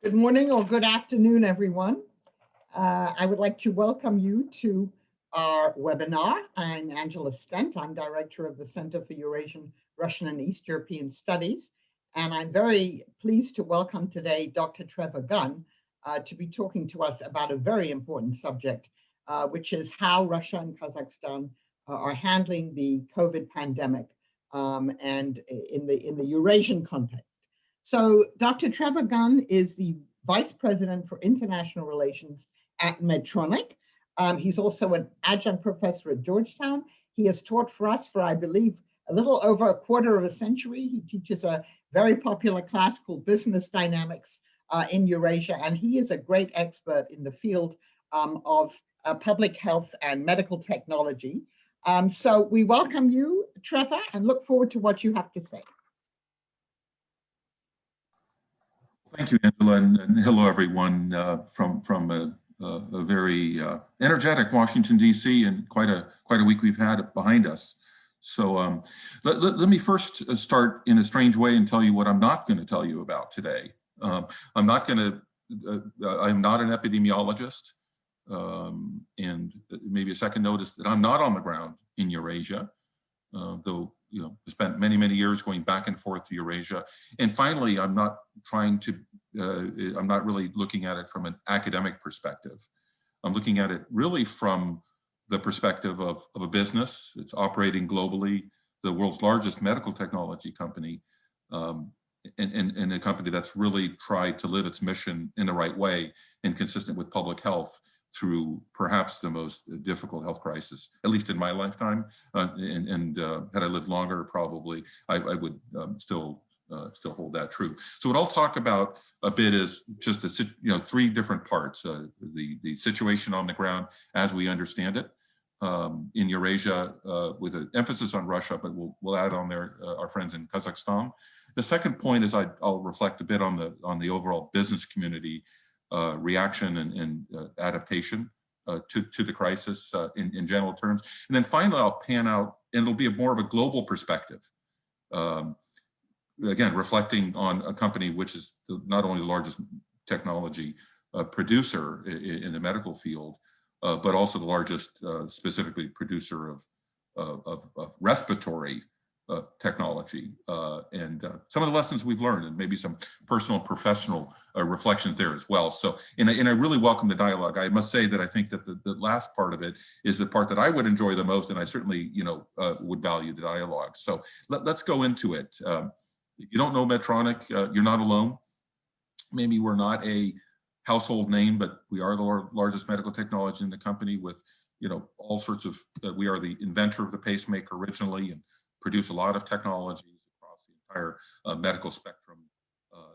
Good morning or good afternoon, everyone. I would like to welcome you to our webinar. I'm Angela Stent. I'm director of the Center for Eurasian, Russian, and East European Studies. And I'm very pleased to welcome today Dr. Trevor Gunn to be talking to us about a very important subject, which is how Russia and Kazakhstan are handling the COVID pandemic and in the Eurasian context. So Dr. Trevor Gunn is the Vice President for International Relations at Medtronic. He's also an adjunct professor at Georgetown. He has taught for us for, I believe, a little over a quarter of a century. He teaches a very popular class called Business Dynamics in Eurasia, and he is a great expert in the field of public health and medical technology. So we welcome you, Trevor, and look forward to what you have to say. Thank you, Angela, and hello, everyone, from a very energetic Washington, D.C., and quite a week we've had behind us. So let me first start in a strange way and tell you what I'm not going to tell you about today. I'm not an epidemiologist, and maybe a second notice that I'm not on the ground in Eurasia, though I spent many years going back and forth to Eurasia. And finally, I'm not really looking at it from an academic perspective. I'm looking at it really from the perspective of a business. It's operating globally, the world's largest medical technology company, and a company that's really tried to live its mission in the right way and consistent with public health through perhaps the most difficult health crisis, at least in my lifetime. And had I lived longer, probably I would still hold that true. So what I'll talk about a bit is just three different parts: the situation on the ground as we understand it in Eurasia, with an emphasis on Russia, but we'll add on there our friends in Kazakhstan. The second point is I'll reflect a bit on the overall business community reaction and adaptation to the crisis in general terms. And then finally, I'll pan out, and it'll be more of a global perspective. Again, reflecting on a company which is not only the largest technology producer in the medical field, but also the largest specifically producer of respiratory technology, and some of the lessons we've learned, and maybe some personal and professional reflections there as well. So, and I really welcome the dialogue. I must say that I think that the last part of it is the part that I would enjoy the most, and I certainly, would value the dialogue. So let's go into it. If you don't know Medtronic, you're not alone. Maybe we're not a household name, but we are the largest medical technology in the company with, all sorts of, we are the inventor of the pacemaker originally, and produce a lot of technologies across the entire medical spectrum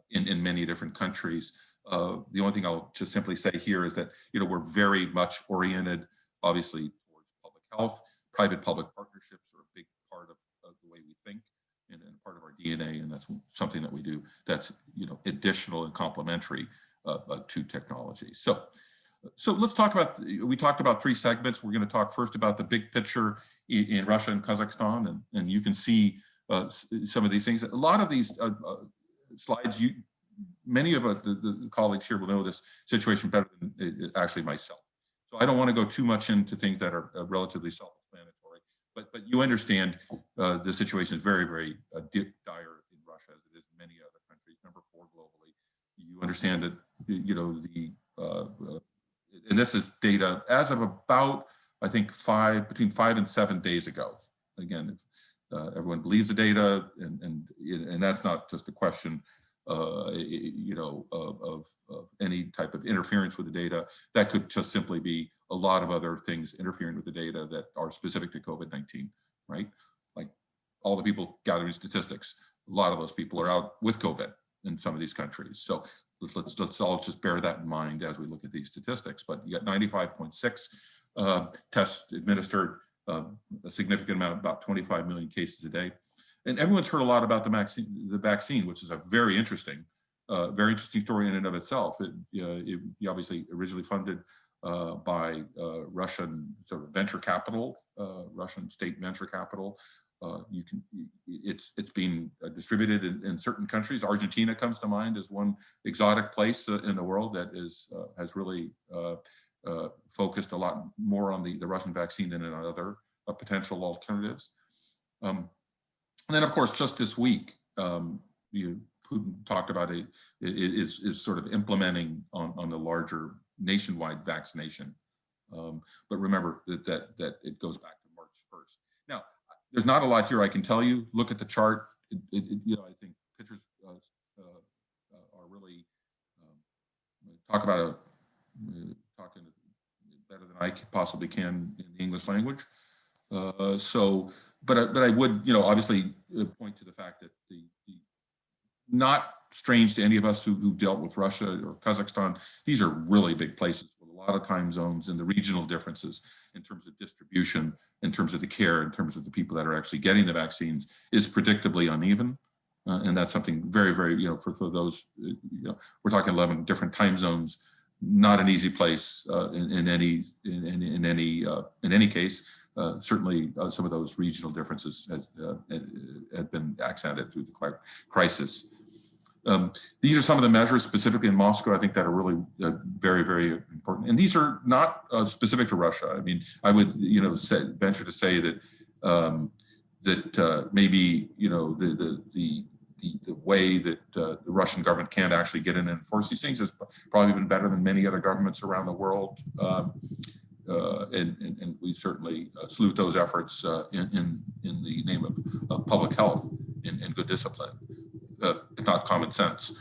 in many different countries. The only thing I'll just simply say here is that, we're very much oriented, obviously, towards public health. Private-public partnerships are a big part of the way we think and part of our DNA, and that's something that we do that's, additional and complementary to technology. So let's talk about, we talked about three segments. We're going to talk first about the big picture in Russia and Kazakhstan, and you can see some of these things. A lot of these slides, many of the colleagues here will know this situation better than actually myself. So I don't want to go too much into things that are relatively self-explanatory, but you understand the situation is very dire in Russia, as it is in many other countries, number 4 globally. You understand that, and this is data as of about, I think, between 5 and 7 days ago. Again, if everyone believes the data, and that's not just a question, of any type of interference with the data. That could just simply be a lot of other things interfering with the data that are specific to COVID-19, right? Like all the people gathering statistics, a lot of those people are out with COVID in some of these countries. So let's all just bear that in mind as we look at these statistics. But you got 95.6 tests administered, a significant amount, about 25 million cases a day. And everyone's heard a lot about the vaccine, which is a very interesting story in and of itself. It obviously originally funded by Russian sort of venture capital, Russian state venture capital, it's being distributed in certain countries. Argentina comes to mind as one exotic place in the world that has really focused a lot more on the Russian vaccine than in other potential alternatives. And then, of course, just this week, Putin talked about is sort of implementing on the larger nationwide vaccination. But remember that it goes back to March 1st. Now, there's not a lot here I can tell you. Look at the chart. I think pictures are really talking better than I possibly can in the English language. But I would, obviously point to the fact that the not strange to any of us who dealt with Russia or Kazakhstan, these are really big places with a lot of time zones, and the regional differences in terms of distribution, in terms of the care, in terms of the people that are actually getting the vaccines is predictably uneven. And that's something very, very, for those, we're talking 11 different time zones, not an easy place in any case. Certainly, some of those regional differences have been accented through the crisis. These are some of the measures specifically in Moscow, I think, that are really very, very important. And these are not specific to Russia. I mean, I would, venture to say that maybe, the way that the Russian government can't actually get in and enforce these things has probably been better than many other governments around the world. And we certainly salute those efforts in the name of public health and good discipline, if not common sense.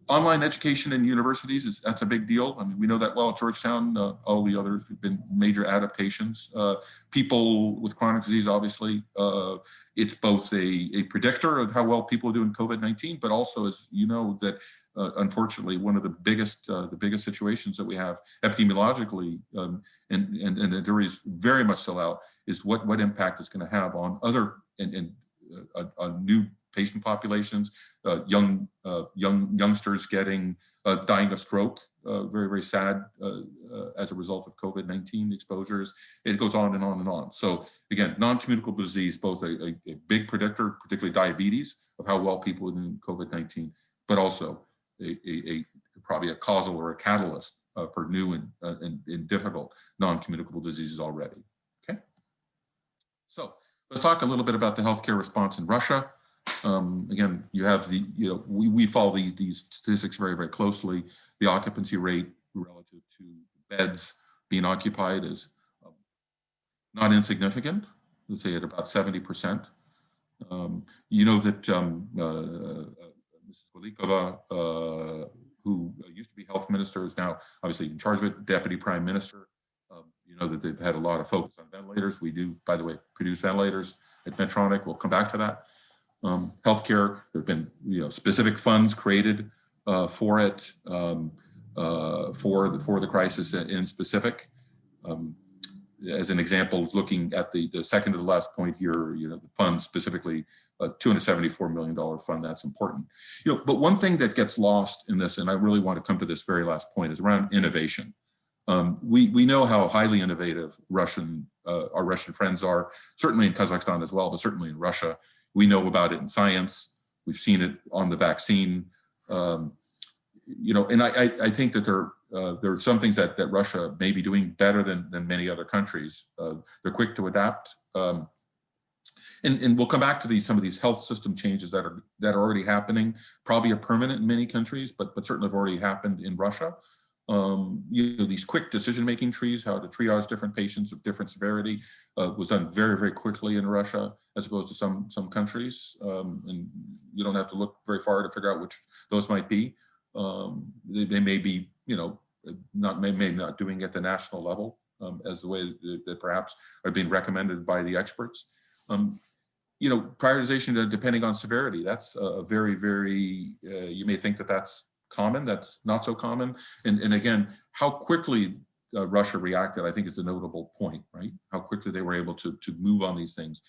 Online education in universities, that's a big deal. I mean, we know that well at Georgetown, all the others have been major adaptations. People with chronic disease, obviously, it's both a predictor of how well people do in COVID-19, but also, as you know, that unfortunately, one of the biggest situations that we have epidemiologically, and the jury is very much still out, is what impact it's going to have on other on new patient populations, youngsters dying of stroke, very, very sad as a result of COVID-19 exposures. It goes on and on and on. So again, non-communicable disease, both a big predictor, particularly diabetes, of how well people do in COVID-19, but also probably a causal or a catalyst for new and difficult non-communicable diseases already. Okay. So let's talk a little bit about the healthcare response in Russia. Again, you have we follow these statistics very, very closely. The occupancy rate relative to beds being occupied is not insignificant. Let's say at about 70%. You know that Mrs. Velikova, who used to be health minister, is now obviously in charge of it, deputy prime minister. You know that they've had a lot of focus on ventilators. We do, by the way, produce ventilators at Medtronic. We'll come back to that. Healthcare, there have been specific funds created for it, for the crisis in specific. As an example, looking at the second to the last point here, the fund specifically, $274 million fund, that's important. But one thing that gets lost in this, and I really want to come to this very last point, is around innovation. We know how highly innovative our Russian friends are, certainly in Kazakhstan as well, but certainly in Russia. We know about it in science. We've seen it on the vaccine. And I think that there are some things that Russia may be doing better than many other countries. They're quick to adapt. And we'll come back to some of these health system changes that are already happening, probably are permanent in many countries, but certainly have already happened in Russia. These quick decision-making trees, how to triage different patients of different severity, was done very, very quickly in Russia, as opposed to some countries. And you don't have to look very far to figure out which those might be. They may be, maybe not doing it at the national level as the way that perhaps are being recommended by the experts. Prioritization depending on severity, that's a very, very, you may think that that's common, that's not so common. And again, how quickly Russia reacted, I think, is a notable point, right? How quickly they were able to move on these things,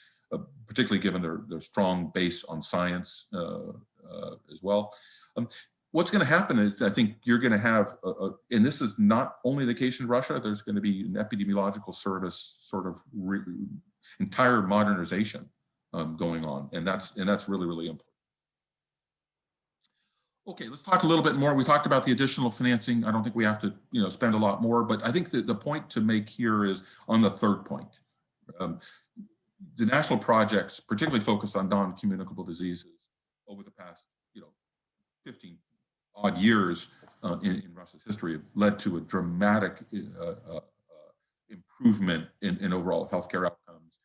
particularly given their strong base on science as well. What's going to happen is, I think you're going to have, and this is not only the case in Russia, there's going to be an epidemiological service sort of entire modernization going on, and that's really, really important. Okay, let's talk a little bit more. We talked about the additional financing. I don't think we have to, spend a lot more, but I think that the point to make here is on the third point. The national projects, particularly focused on non-communicable diseases over the past, 15 odd years in Russia's history, have led to a dramatic improvement in overall healthcare outcomes,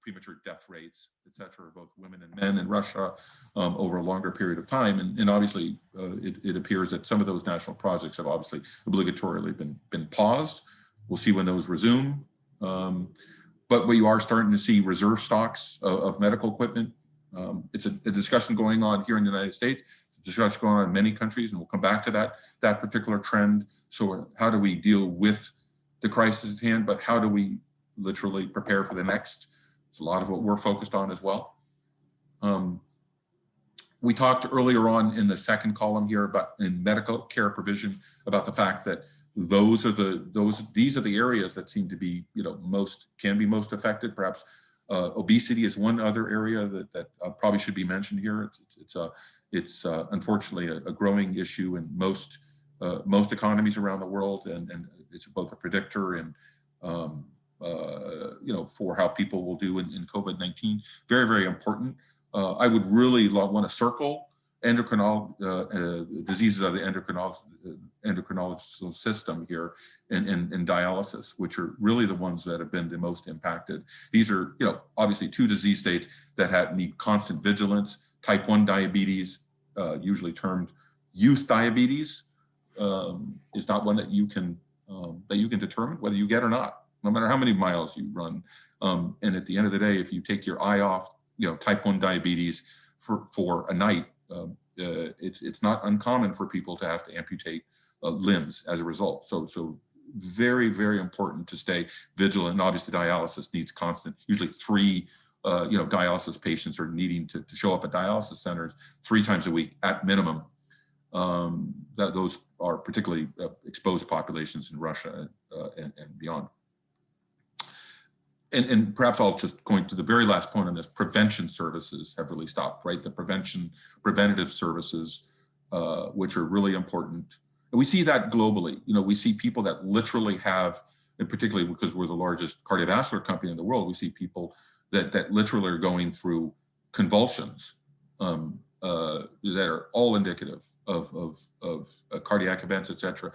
premature death rates, et cetera, both women and men in Russia over a longer period of time. And obviously, it appears that some of those national projects have obviously obligatorily been paused. We'll see when those resume. But we are starting to see reserve stocks of medical equipment. It's a discussion going on here in the United States. It's a discussion going on in many countries, and we'll come back to that particular trend. So how do we deal with the crisis at hand, but how do we literally prepare for the next? It's a lot of what we're focused on as well. We talked earlier on in the second column here about in medical care provision about the fact that these are the areas that seem to be can be most affected. Perhaps obesity is one other area that probably should be mentioned here. It's unfortunately a growing issue in most economies around the world, and it's both a predictor and for how people will do in COVID-19. Very, very important. I would really want to circle diseases of the endocrinological system here and dialysis, which are really the ones that have been the most impacted. These are, obviously two disease states that need constant vigilance. Type 1 diabetes, usually termed youth diabetes, is not one that you can determine whether you get or not, no matter how many miles you run. And at the end of the day, if you take your eye off, type 1 diabetes for a night, it's not uncommon for people to have to amputate limbs as a result. So very, very important to stay vigilant. And obviously dialysis needs constant, usually 3 dialysis patients are needing to show up at dialysis centers 3 times a week at minimum. Those are particularly exposed populations in Russia and beyond. And perhaps I'll just going to the very last point on this, prevention services have really stopped, right? The preventative services, which are really important. And we see that globally. We see people that literally have, and particularly because we're the largest cardiovascular company in the world, we see people that literally are going through convulsions that are all indicative of cardiac events, et cetera,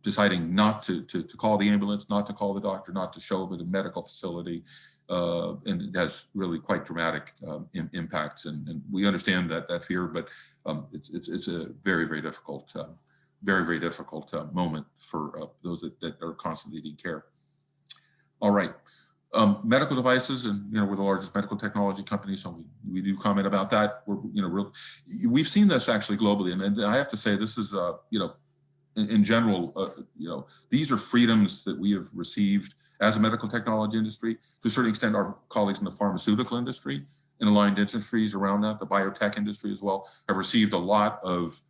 deciding not to call the ambulance, not to call the doctor, not to show up at a medical facility. And it has really quite dramatic impacts. And we understand that fear, but it's a very, very difficult, moment for those that are constantly needing care. All right. Medical devices, and we're the largest medical technology company, so we do comment about that. We've seen this actually globally, and I have to say this is in general, these are freedoms that we have received as a medical technology industry. To a certain extent, our colleagues in the pharmaceutical industry and aligned industries around that, the biotech industry as well, have received a lot of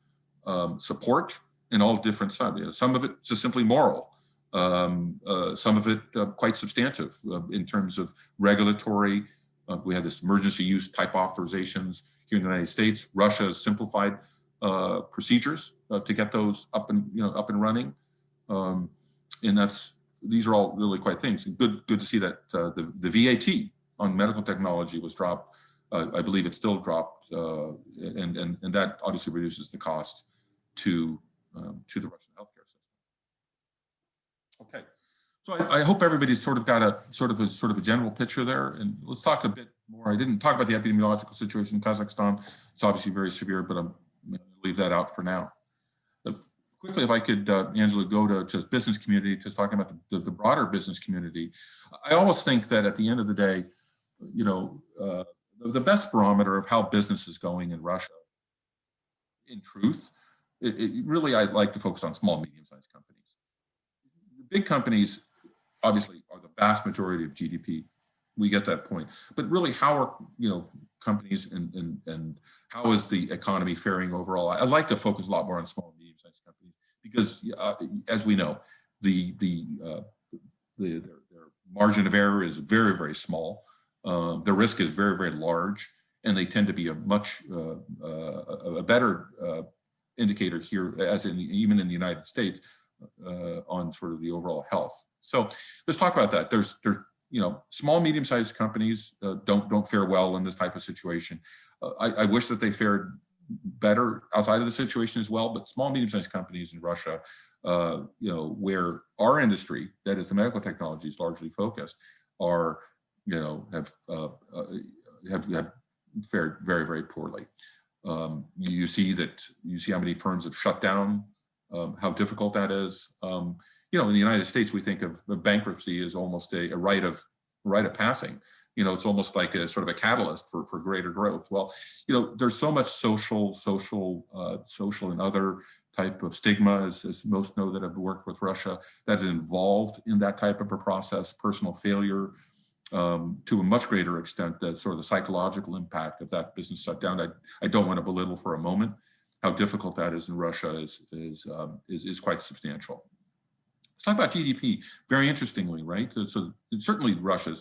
support in all different sides. Some of it just simply moral. Some of it quite substantive in terms of regulatory. We have this emergency use type authorizations here in the United States. Russia has simplified procedures to get those up and running, and these are all really quite things. And good to see that the VAT on medical technology was dropped. I believe it's still dropped, and that obviously reduces the cost to the Russian healthcare system. Okay, so I hope everybody's sort of got a sort of a general picture there, and let's talk a bit more. I didn't talk about the epidemiological situation in Kazakhstan. It's obviously very severe, but I'm going to leave that out for now. Quickly, if I could, Angela, go to just business community, to talking about the broader business community. I always think that at the end of the day, the best barometer of how business is going in Russia, in truth, really, I'd like to focus on small, medium-sized companies. Big companies obviously are the vast majority of GDP. We get that point, but really, how are companies and how is the economy faring overall? I'd like to focus a lot more on small and medium-sized companies because, as we know, their margin of error is very, very small. The risk is very, very large, and they tend to be a much a better indicator here, as in even in the United States, on sort of the overall health. So let's talk about that. There's small, medium-sized companies don't fare well in this type of situation. I wish that they fared better outside of the situation as well, but small, medium-sized companies in Russia, where our industry, that is the medical technology, is largely focused, are have fared very, very poorly. You see how many firms have shut down, how difficult that is. In the United States, we think of bankruptcy as almost a rite of passing. It's almost like a sort of a catalyst for greater growth. Well, there's so much social and other type of stigma, as most know that have worked with Russia, that is involved in that type of a process, personal failure, to a much greater extent, that sort of the psychological impact of that business shutdown. I don't want to belittle for a moment how difficult that is in Russia is quite substantial. Let's talk about GDP. Very interestingly, right? So certainly Russia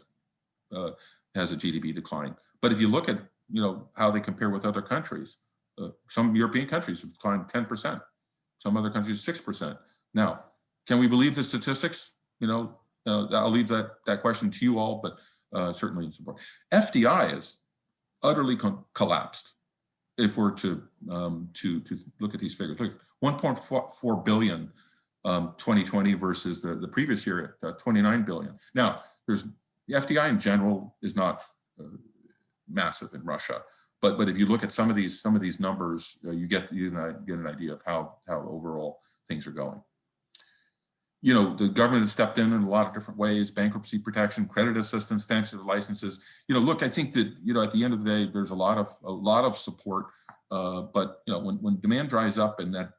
has a GDP decline, but if you look at how they compare with other countries, some European countries have declined 10%, some other countries 6%. Now, can we believe the statistics? I'll leave that question to you all, but certainly in support. FDI has utterly collapsed. If we're to look at these figures, look, 1.4 billion 2020 versus the previous year at 29 billion. Now, the FDI in general is not massive in Russia, but if you look at some of these numbers, you get an idea of how overall things are going. The government has stepped in a lot of different ways: bankruptcy protection, credit assistance, extension of licenses. Look, I think that at the end of the day, there's a lot of support. But when demand dries up, and that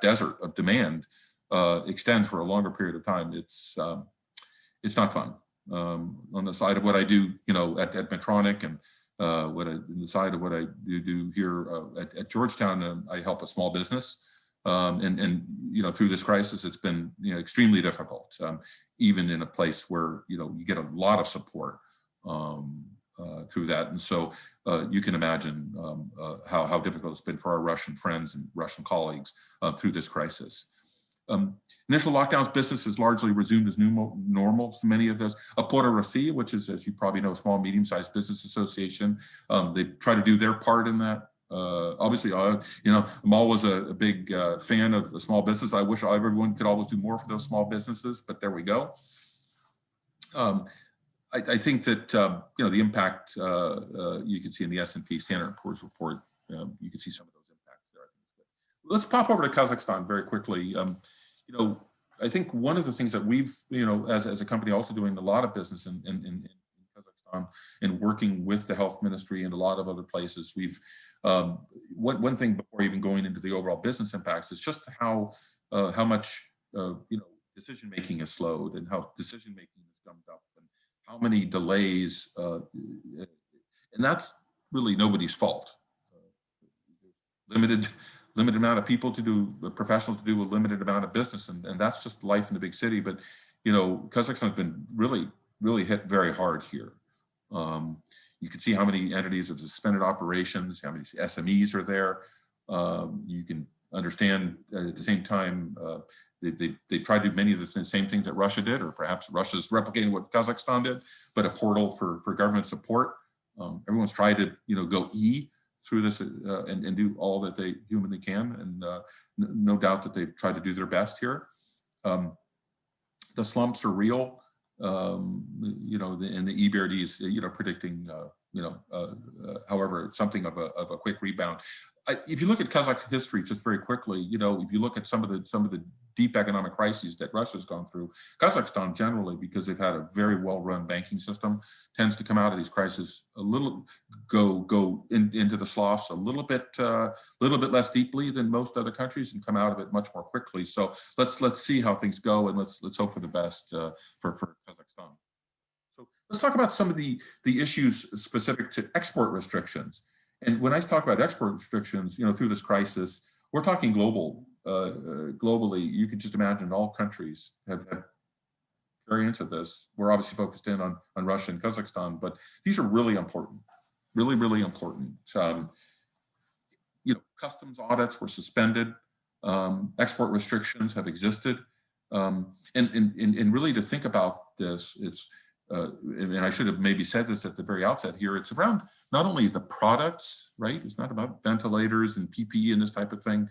desert of demand extends for a longer period of time, it's not fun. On the side of what I do, at Medtronic, and on the side of what I do here at Georgetown, I help a small business, and through this crisis, it's been extremely difficult, even in a place where you get a lot of support through that, and so you can imagine how difficult it's been for our Russian friends and Russian colleagues through this crisis. Initial lockdowns, business has largely resumed as normal for many of those. PONDER-AMERE, which is, as you probably know, a small, medium-sized business association, they try to do their part in that. Obviously, I'm always a big fan of the small business. I wish everyone could always do more for those small businesses, but there we go. I think that the impact you can see in the S&P Standard & Poor's report. You can see some of those impacts there. Let's pop over to Kazakhstan very quickly. I think one of the things that we've, as a company, also doing a lot of business in Kazakhstan and working with the health ministry and a lot of other places. We've one thing before even going into the overall business impacts is just how much decision making has slowed, and how decision making has gummed up, and how many delays, and that's really nobody's fault. Limited amount of people to do, professionals to do a limited amount of business, and that's just life in the big city. But Kazakhstan's been really hit very hard here. You can see how many entities have suspended operations, how many SMEs are there. You can understand at the same time they tried to do many of the same things that Russia did, or perhaps Russia's replicating what Kazakhstan did, but a portal for government support. Everyone's tried to go through this and do all that they humanly can, and no doubt that they've tried to do their best here. The slumps are real, and the EBRD is predicting however something of a quick rebound. If you look at Kazakh history, just very quickly, if you look at some of the deep economic crises that Russia's gone through, Kazakhstan generally, because they've had a very well-run banking system, tends to come out of these crises a little into the sloughs a little bit less deeply than most other countries, and come out of it much more quickly. So let's see how things go, and let's hope for the best for Kazakhstan. So let's talk about some of the issues specific to export restrictions. And when I talk about export restrictions, through this crisis, we're talking global globally, you could just imagine all countries have had variants of this. We're obviously focused in on Russia and Kazakhstan, but these are really important, really, really important. Customs audits were suspended, export restrictions have existed, and really to think about this, it's and I should have maybe said this at the very outset here. It's around not only the products, right? It's not about ventilators and PPE and this type of thing.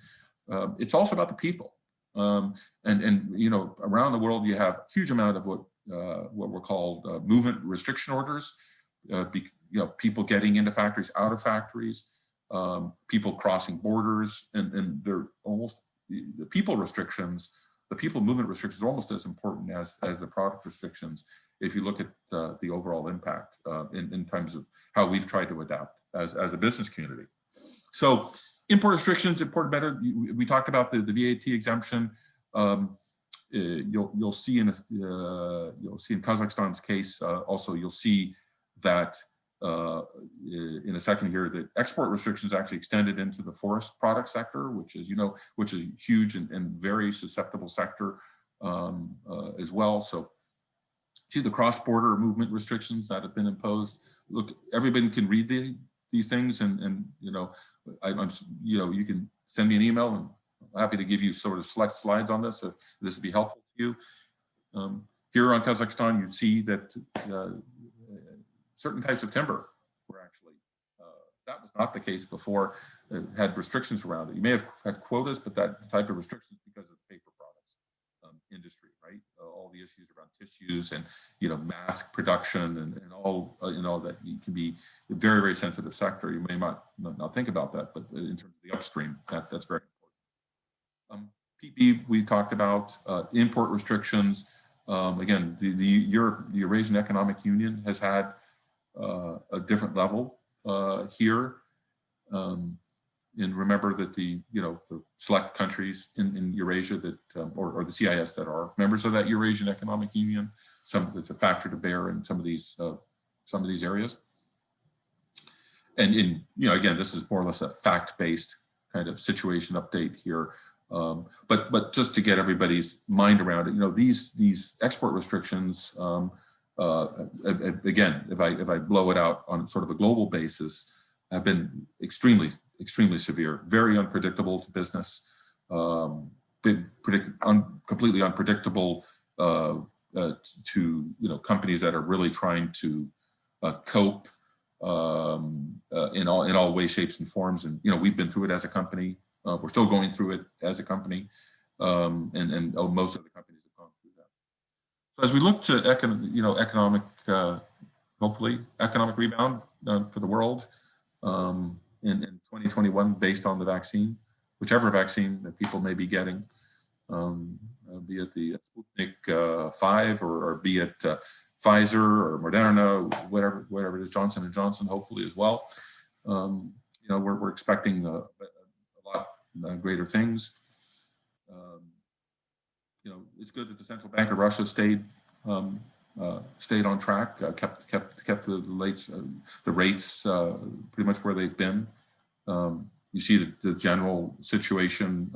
It's also about the people. And around the world, you have a huge amount of what were called movement restriction orders. People getting into factories, out of factories, people crossing borders, and they're almost the people restrictions. The people movement restrictions are almost as important as the product restrictions if you look at the overall impact in terms of how we've tried to adapt as a business community. So import restrictions, import better. We talked about the VAT exemption. You'll see in Kazakhstan's case also. You'll see that in a second here, the export restrictions actually extended into the forest product sector, which is a huge and very susceptible sector as well. So to the cross-border movement restrictions that have been imposed. Look, everybody can read these things, and you can send me an email, and I'm happy to give you sort of select slides on this if this would be helpful to you. Here on Kazakhstan, you'd see that certain types of timber were actually, that was not the case before, had restrictions around it. You may have had quotas, but that type of restrictions because of the paper products industry, right? All the issues around tissues and, mask production and all, that can be a very, very sensitive sector. You may not think about that, but in terms of the upstream, that's very important. PPE, we talked about, import restrictions. Again, the Eurasian Economic Union has had a different level here. And remember that the select countries in Eurasia that, or the CIS that are members of that Eurasian Economic Union, it's a factor to bear in some of these areas. And again, this is more or less a fact-based kind of situation update here. But just to get everybody's mind around it, these export restrictions, again, if I blow it out on sort of a global basis, have been extremely severe, very unpredictable to business, completely unpredictable to companies that are really trying to cope in all ways, shapes, and forms. And we've been through it as a company. We're still going through it as a company, and most of the companies have gone through that. So as we look to economic, hopefully economic rebound for the world in 2021, based on the vaccine, whichever vaccine that people may be getting, be it the Sputnik 5 or be it Pfizer or Moderna, whatever it is, Johnson & Johnson, hopefully as well. We're expecting a lot greater things. It's good that the central bank of Russia stayed on track, kept the rates pretty much where they've been. You see the general situation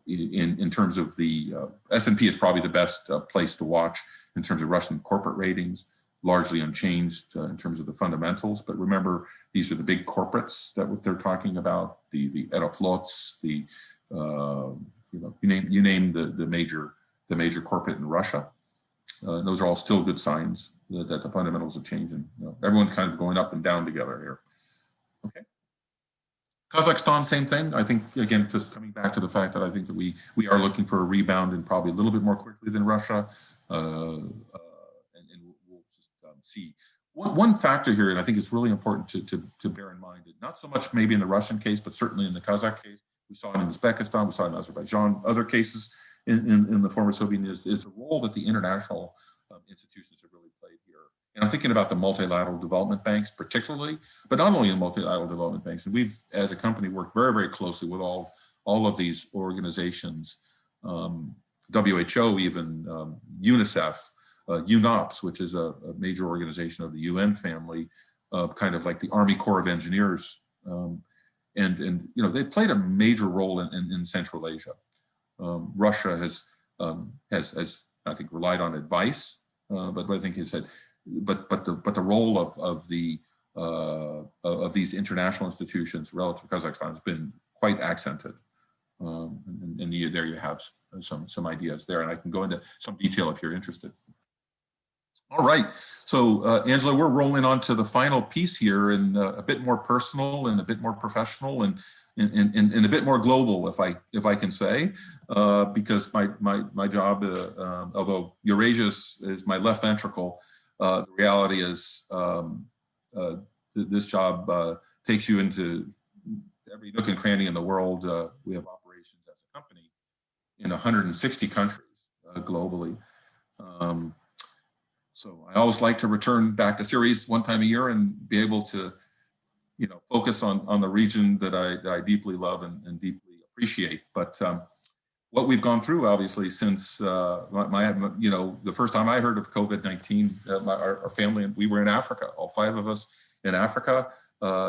in terms of the S&P is probably the best place to watch in terms of Russian corporate ratings, largely unchanged in terms of the fundamentals. But remember, these are the big corporates that what they're talking about, the Aeroflots, you name the major corporate in Russia. Those are all still good signs that the fundamentals have changed, and everyone's kind of going up and down together here. Okay. Kazakhstan, same thing. I think, again, just coming back to the fact that I think that we are looking for a rebound and probably a little bit more quickly than Russia, and we'll just see. One factor here, and I think it's really important to bear in mind, not so much maybe in the Russian case, but certainly in the Kazakh case. We saw it in Uzbekistan, we saw it in Azerbaijan, other cases in the former Soviet Union, is the role that the international institutions have really played here. And I'm thinking about the multilateral development banks particularly, but not only in multilateral development banks. And we've, as a company, worked very, very closely with all of these organizations, WHO even, UNICEF, UNOPS, which is a major organization of the UN family, kind of like the Army Corps of Engineers. and you know, they played a major role in Central Asia. Russia has I think relied on advice, but I think he said, but the role of these international institutions relative to Kazakhstan has been quite accented. And there you have some ideas there, and I can go into some detail if you're interested. All right, so Angela, we're rolling on to the final piece here, and a bit more personal and a bit more professional and a bit more global, if I can say, because my job, although Eurasia is my left ventricle, the reality is this job takes you into every nook and cranny in the world. We have operations as a company in 160 countries globally. So I always like to return back to CERES one time a year and be able to, you know, focus on the region that I deeply love and deeply appreciate. But what we've gone through, obviously, since you know, the first time I heard of COVID-19, our family, we were in Africa, all 5 of us in Africa,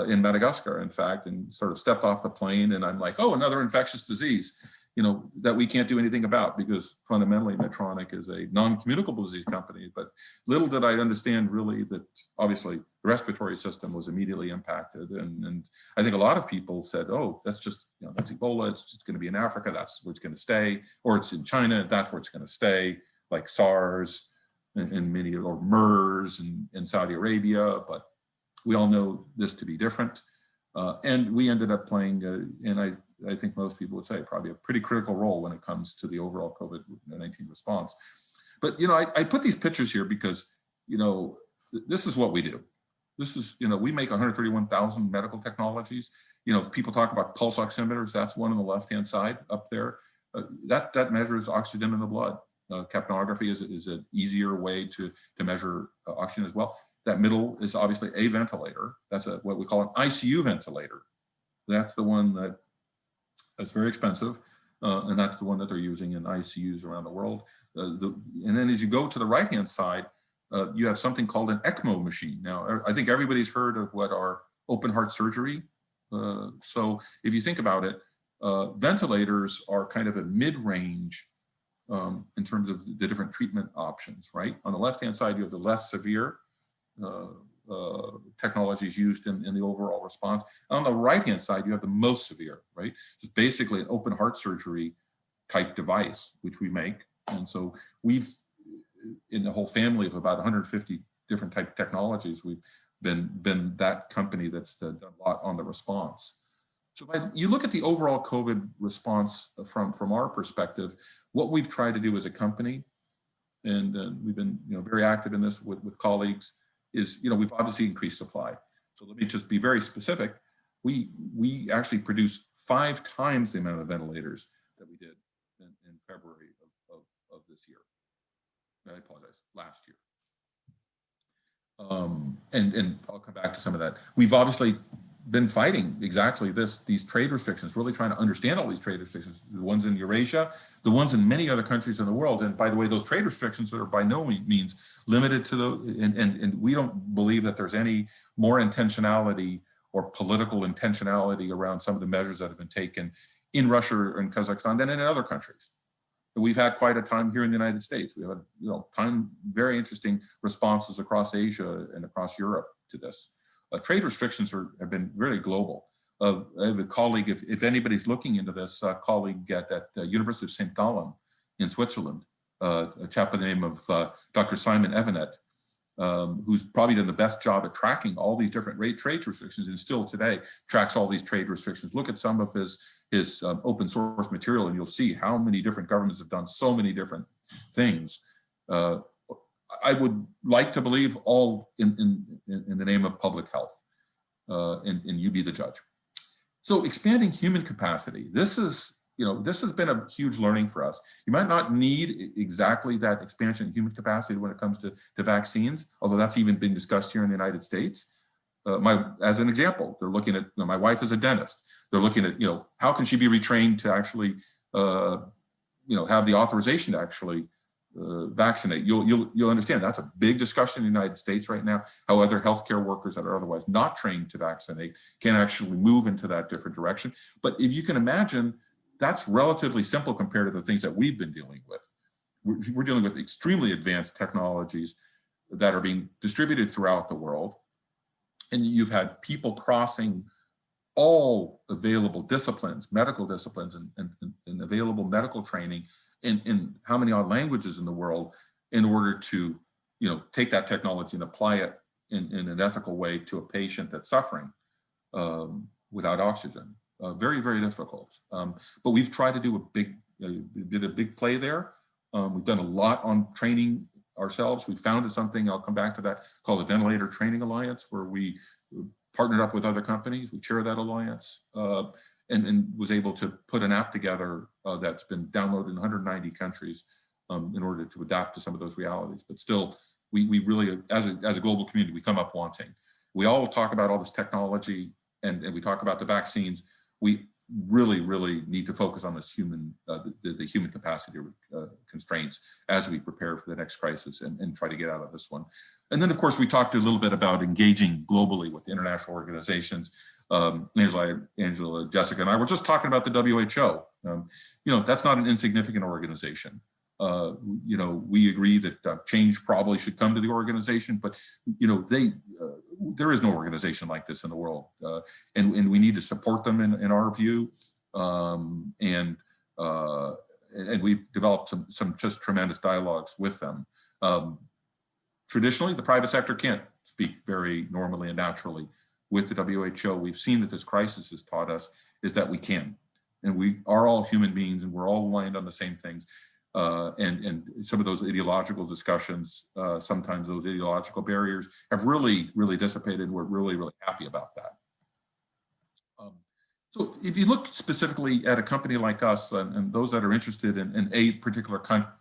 in Madagascar, in fact, and sort of stepped off the plane, and I'm like, oh, another infectious disease, you know, that we can't do anything about, because fundamentally Medtronic is a non-communicable disease company. But little did I understand really that obviously the respiratory system was immediately impacted, and I think a lot of people said, oh, that's just, you know, that's Ebola, it's just going to be in Africa, that's where it's going to stay, or it's in China, that's where it's going to stay, like SARS and many, or MERS in Saudi Arabia. But we all know this to be different, and we ended up playing, and I think most people would say probably a pretty critical role when it comes to the overall COVID-19 response. But, you know, I put these pictures here because, you know, this is what we do. This is, you know, we make 131,000 medical technologies. You know, people talk about pulse oximeters. That's one on the left-hand side up there. That measures oxygen in the blood. Capnography is an easier way to measure oxygen as well. That middle is obviously a ventilator. That's what we call an ICU ventilator. That's the one that's very expensive, and that's the one that they're using in ICUs around the world. And then as you go to the right-hand side, you have something called an ECMO machine. Now, I think everybody's heard of what are open heart surgery. So if you think about it, ventilators are kind of a mid-range in terms of the different treatment options, right? On the left-hand side, you have the less severe technologies used in the overall response. On the right-hand side, you have the most severe, right? It's basically an open heart surgery type device, which we make. And so we've, in the whole family of about 150 different type technologies, we've been that company that's done a lot on the response. So you look at the overall COVID response from our perspective, what we've tried to do as a company, and we've been, you know, very active in this with colleagues, is, you know, we've obviously increased supply. So let me just be very specific. We actually produced 5 times the amount of ventilators that we did in February of this year. I apologize, last year. And I'll come back to some of that. We've obviously been fighting exactly these trade restrictions, really trying to understand all these trade restrictions, the ones in Eurasia, the ones in many other countries in the world. And by the way, those trade restrictions are by no means limited to and we don't believe that there's any more intentionality or political intentionality around some of the measures that have been taken in Russia and Kazakhstan than in other countries. We've had quite a time here in the United States. We have, you know, very interesting responses across Asia and across Europe to this. Trade restrictions have been really global. I have a colleague, if anybody's looking into this, a colleague at University of St. Gallen in Switzerland, a chap by the name of Dr. Simon Evanet, who's probably done the best job at tracking all these different trade restrictions, and still today tracks all these trade restrictions. Look at some of his open source material, and you'll see how many different governments have done so many different things. I would like to believe all in the name of public health, and you be the judge. So expanding human capacity, this has been a huge learning for us. You might not need exactly that expansion in human capacity when it comes to vaccines, although that's even been discussed here in the United States. As an example, they're looking at, my wife is a dentist. They're looking at, how can she be retrained to actually, have the authorization to actually vaccinate, you'll understand that's a big discussion in the United States right now, how other healthcare workers that are otherwise not trained to vaccinate can actually move into that different direction. But if you can imagine, that's relatively simple compared to the things that we've been dealing with. We're dealing with extremely advanced technologies that are being distributed throughout the world. And you've had people crossing all available disciplines, medical disciplines, and available medical training in how many odd languages in the world in order to, take that technology and apply it in an ethical way to a patient that's suffering without oxygen. Very, very difficult. But we've tried to do did a big play there. We've done a lot on training ourselves. We founded something, I'll come back to that, called the Ventilator Training Alliance, where we partnered up with other companies. We chair that alliance and was able to put an app together that's been downloaded in 190 countries in order to adapt to some of those realities. But still, we really, as a global community, we come up wanting. We all talk about all this technology and we talk about the vaccines. We really, really need to focus on this the human capacity constraints as we prepare for the next crisis and try to get out of this one. And then, of course, we talked a little bit about engaging globally with international organizations. Angela, Jessica, and I were just talking about the WHO. That's not an insignificant organization. We agree that change probably should come to the organization, but there is no organization like this in the world, and we need to support them in our view. And we've developed some just tremendous dialogues with them. Traditionally, the private sector can't speak very normally and naturally with the WHO. We've seen that this crisis has taught us is that we can, and we are all human beings, and we're all aligned on the same things. And some of those ideological discussions, sometimes those ideological barriers have really, really dissipated. We're really, really happy about that. So if you look specifically at a company like us and those that are interested in a particular country,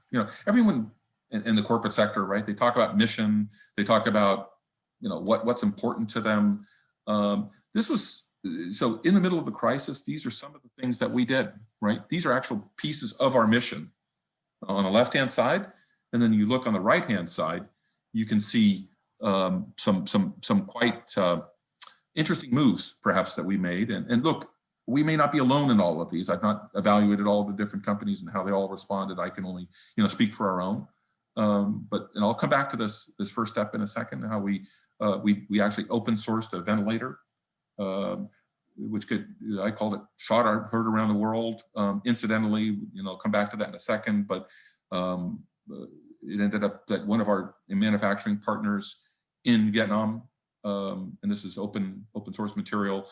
everyone in the corporate sector, right? They talk about mission, they talk about, what's important to them. So in the middle of the crisis, these are some of the things that we did, right? These are actual pieces of our mission. On the left-hand side, and then you look on the right-hand side, you can see some quite interesting moves, perhaps, that we made. And look, we may not be alone in all of these. I've not evaluated all the different companies and how they all responded. I can only, speak for our own. And I'll come back to this first step in a second. How we actually open sourced a ventilator. Which I called it heard around the world. Incidentally, I'll come back to that in a second, but it ended up that one of our manufacturing partners in Vietnam, and this is open source material,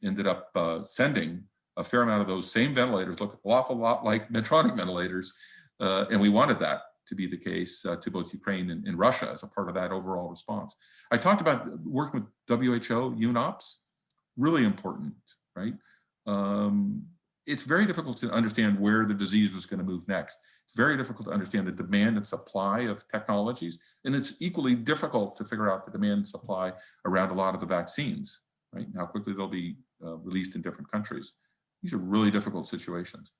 ended up sending a fair amount of those same ventilators, look an awful lot like Medtronic ventilators, and we wanted that to be the case to both Ukraine and Russia as a part of that overall response. I talked about working with WHO, UNOPS. Really important, right? It's very difficult to understand where the disease was going to move next. It's very difficult to understand the demand and supply of technologies, and it's equally difficult to figure out the demand and supply around a lot of the vaccines, right? And how quickly they'll be released in different countries. These are really difficult situations.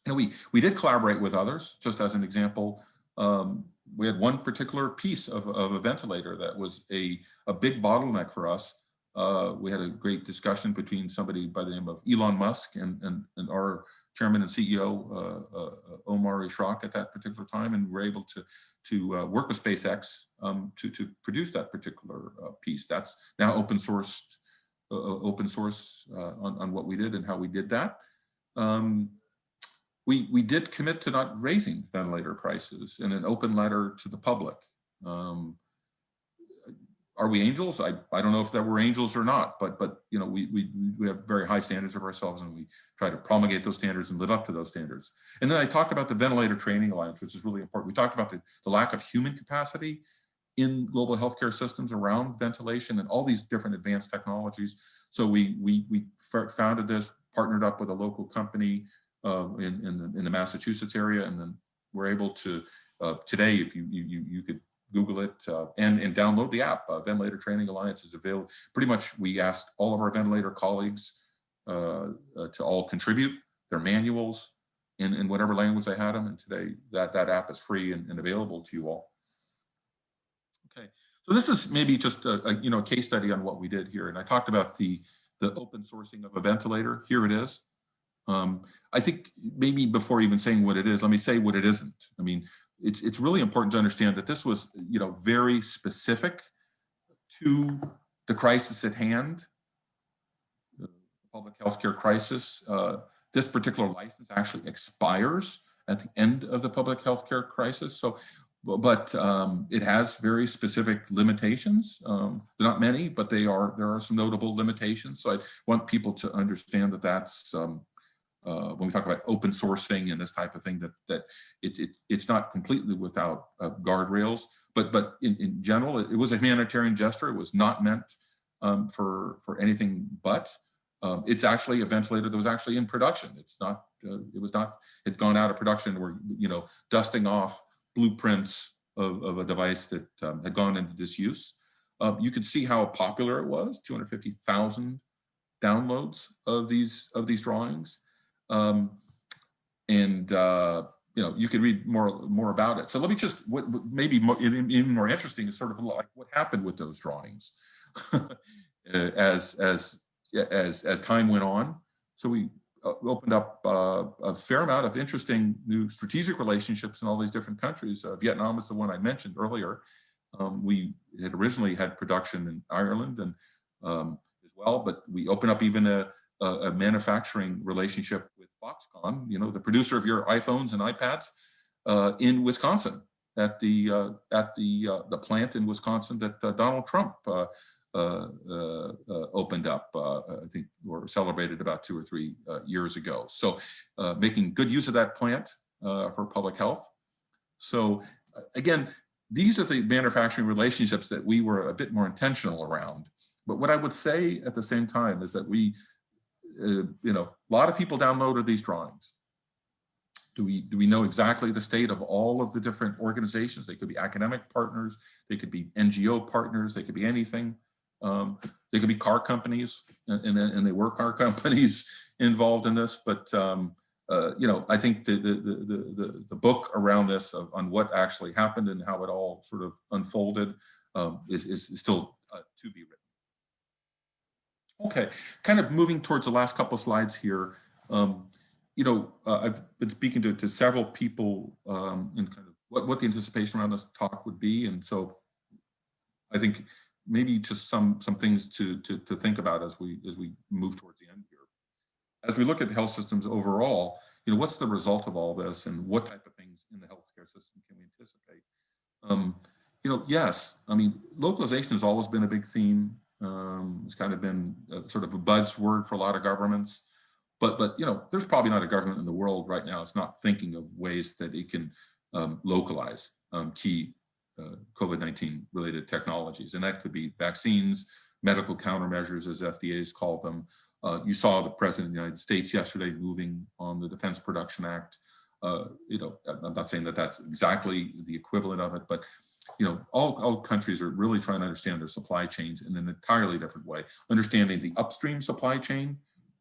And we did collaborate with others. Just as an example, we had one particular piece of a ventilator that was a big bottleneck for us. We had a great discussion between somebody by the name of Elon Musk and our chairman and CEO, Omar Ishrak, at that particular time, and we're able to work with SpaceX to produce that particular piece. That's now open source on what we did and how we did that. We did commit to not raising ventilator prices in an open letter to the public. Are we angels? I don't know if that we're angels or not, but we have very high standards of ourselves, and we try to promulgate those standards and live up to those standards. And then I talked about the Ventilator Training Alliance, which is really important. We talked about the lack of human capacity in global healthcare systems around ventilation and all these different advanced technologies. So we founded this, partnered up with a local company in the Massachusetts area, and then we're able to today, if you could Google it and download the app. Ventilator Training Alliance is available. Pretty much, we asked all of our ventilator colleagues to all contribute their manuals, in whatever language they had them. And today that app is free and available to you all. Okay, so this is maybe just a case study on what we did here. And I talked about the open sourcing of a ventilator. Here it is. I think maybe before even saying what it is, let me say what it isn't. I mean, it's really important to understand that this was, very specific to the crisis at hand, the public healthcare crisis. This particular license actually expires at the end of the public healthcare crisis. So, but it has very specific limitations. They're not many, but there are some notable limitations. So I want people to understand that that's when we talk about open sourcing and this type of thing, that it's not completely without guardrails, but in general, it was a humanitarian gesture. It was not meant for anything but. It's actually a ventilator that was actually in production. It's not. It had gone out of production. We're dusting off blueprints of a device that had gone into disuse. You could see how popular it was. 250,000 downloads of these drawings. You could read more about it. So let me just, maybe even more interesting is sort of like what happened with those drawings as time went on. So we opened up a fair amount of interesting new strategic relationships in all these different countries. Vietnam is the one I mentioned earlier. We had originally had production in Ireland and as well, but we opened up even a manufacturing relationship with Foxconn, the producer of your iPhones and iPads, in Wisconsin, at the plant in Wisconsin that Donald Trump opened up, I think, or celebrated about 2 or 3 years ago. So making good use of that plant for public health. So again, these are the manufacturing relationships that we were a bit more intentional around. But what I would say at the same time is that we, a lot of people downloaded these drawings. Do we know exactly the state of all of the different organizations? They could be academic partners, they could be NGO partners, they could be anything. They could be car companies, and they were car companies involved in this. But I think the book around this on what actually happened and how it all sort of unfolded is still to be written. Okay, kind of moving towards the last couple of slides here. I've been speaking to several people in kind of what the anticipation around this talk would be, and so I think maybe just some things to think about as we move towards the end here. As we look at the health systems overall, what's the result of all this, and what type of things in the healthcare system can we anticipate? Yes, I mean, localization has always been a big theme. It's kind of been sort of a buzzword for a lot of governments, but there's probably not a government in the world right now that's not thinking of ways that it can localize key COVID-19 related technologies, and that could be vaccines, medical countermeasures, as FDA's called them. You saw the President of the United States yesterday moving on the Defense Production Act. I'm not saying that that's exactly the equivalent of it, but all countries are really trying to understand their supply chains in an entirely different way. Understanding the upstream supply chain,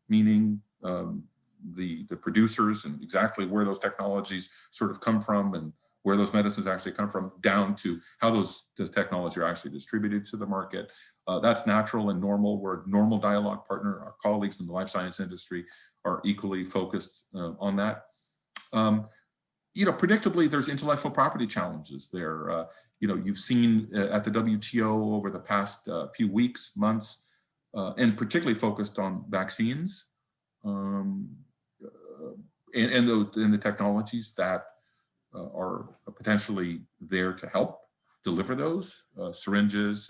meaning the producers and exactly where those technologies sort of come from and where those medicines actually come from, down to how those technologies are actually distributed to the market. That's natural and normal. We're a normal dialogue partner. Our colleagues in the life science industry are equally focused on that. Predictably, there's intellectual property challenges there. You've seen at the WTO over the past few weeks, months, and particularly focused on vaccines and the technologies that are potentially there to help deliver those, syringes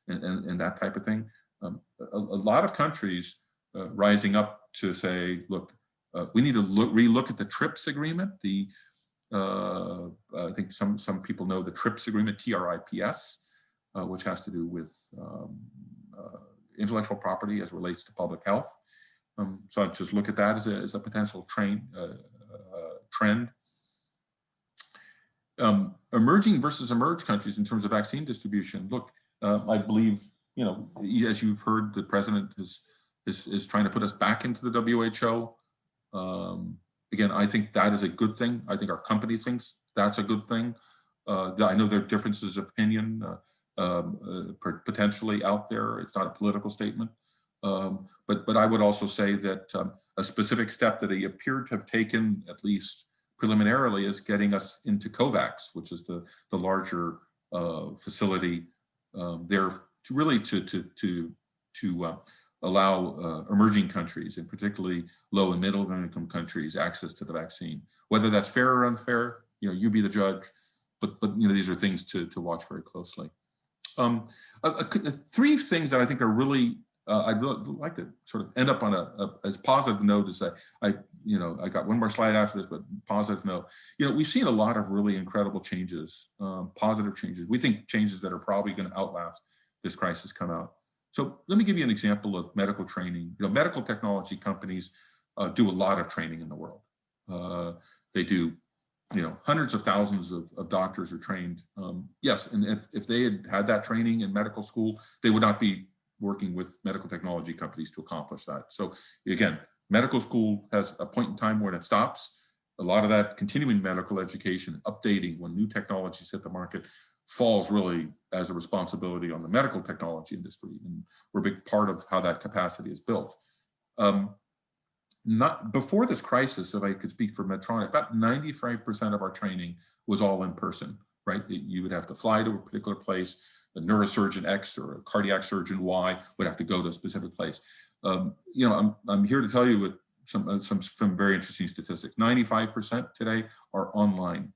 and that type of thing. A lot of countries rising up to say, look, we need to relook at the TRIPS agreement. I think some people know the TRIPS agreement, TRIPS, which has to do with intellectual property as relates to public health. So I just look at that as a potential trend. Emerging versus emerged countries in terms of vaccine distribution. Look, I believe, as you've heard, the president is trying to put us back into the WHO. Again, I think that is a good thing. I think our company thinks that's a good thing. I know there are differences of opinion potentially out there. It's not a political statement. But I would also say that a specific step that he appeared to have taken, at least preliminarily, is getting us into COVAX, which is the larger facility there to really to allow emerging countries, and particularly low and middle income countries, access to the vaccine. Whether that's fair or unfair, you be the judge. But these are things to watch very closely. Three things that I think are really I'd like to sort of end up on as positive note as I got one more slide after this, but positive note. We've seen a lot of really incredible changes, positive changes. We think changes that are probably going to outlast this crisis come out. So let me give you an example of medical training. Medical technology companies do a lot of training in the world. They do, hundreds of thousands of doctors are trained. Yes, and if they had that training in medical school, they would not be working with medical technology companies to accomplish that. So again, medical school has a point in time when it stops. A lot of that continuing medical education, updating when new technologies hit the market, falls really as a responsibility on the medical technology industry. And we're a big part of how that capacity is built. Not before this crisis, if I could speak for Medtronic, about 95% of our training was all in person, right? You would have to fly to a particular place. A neurosurgeon X or a cardiac surgeon Y would have to go to a specific place. I'm here to tell you with some very interesting statistics. 95% today are online.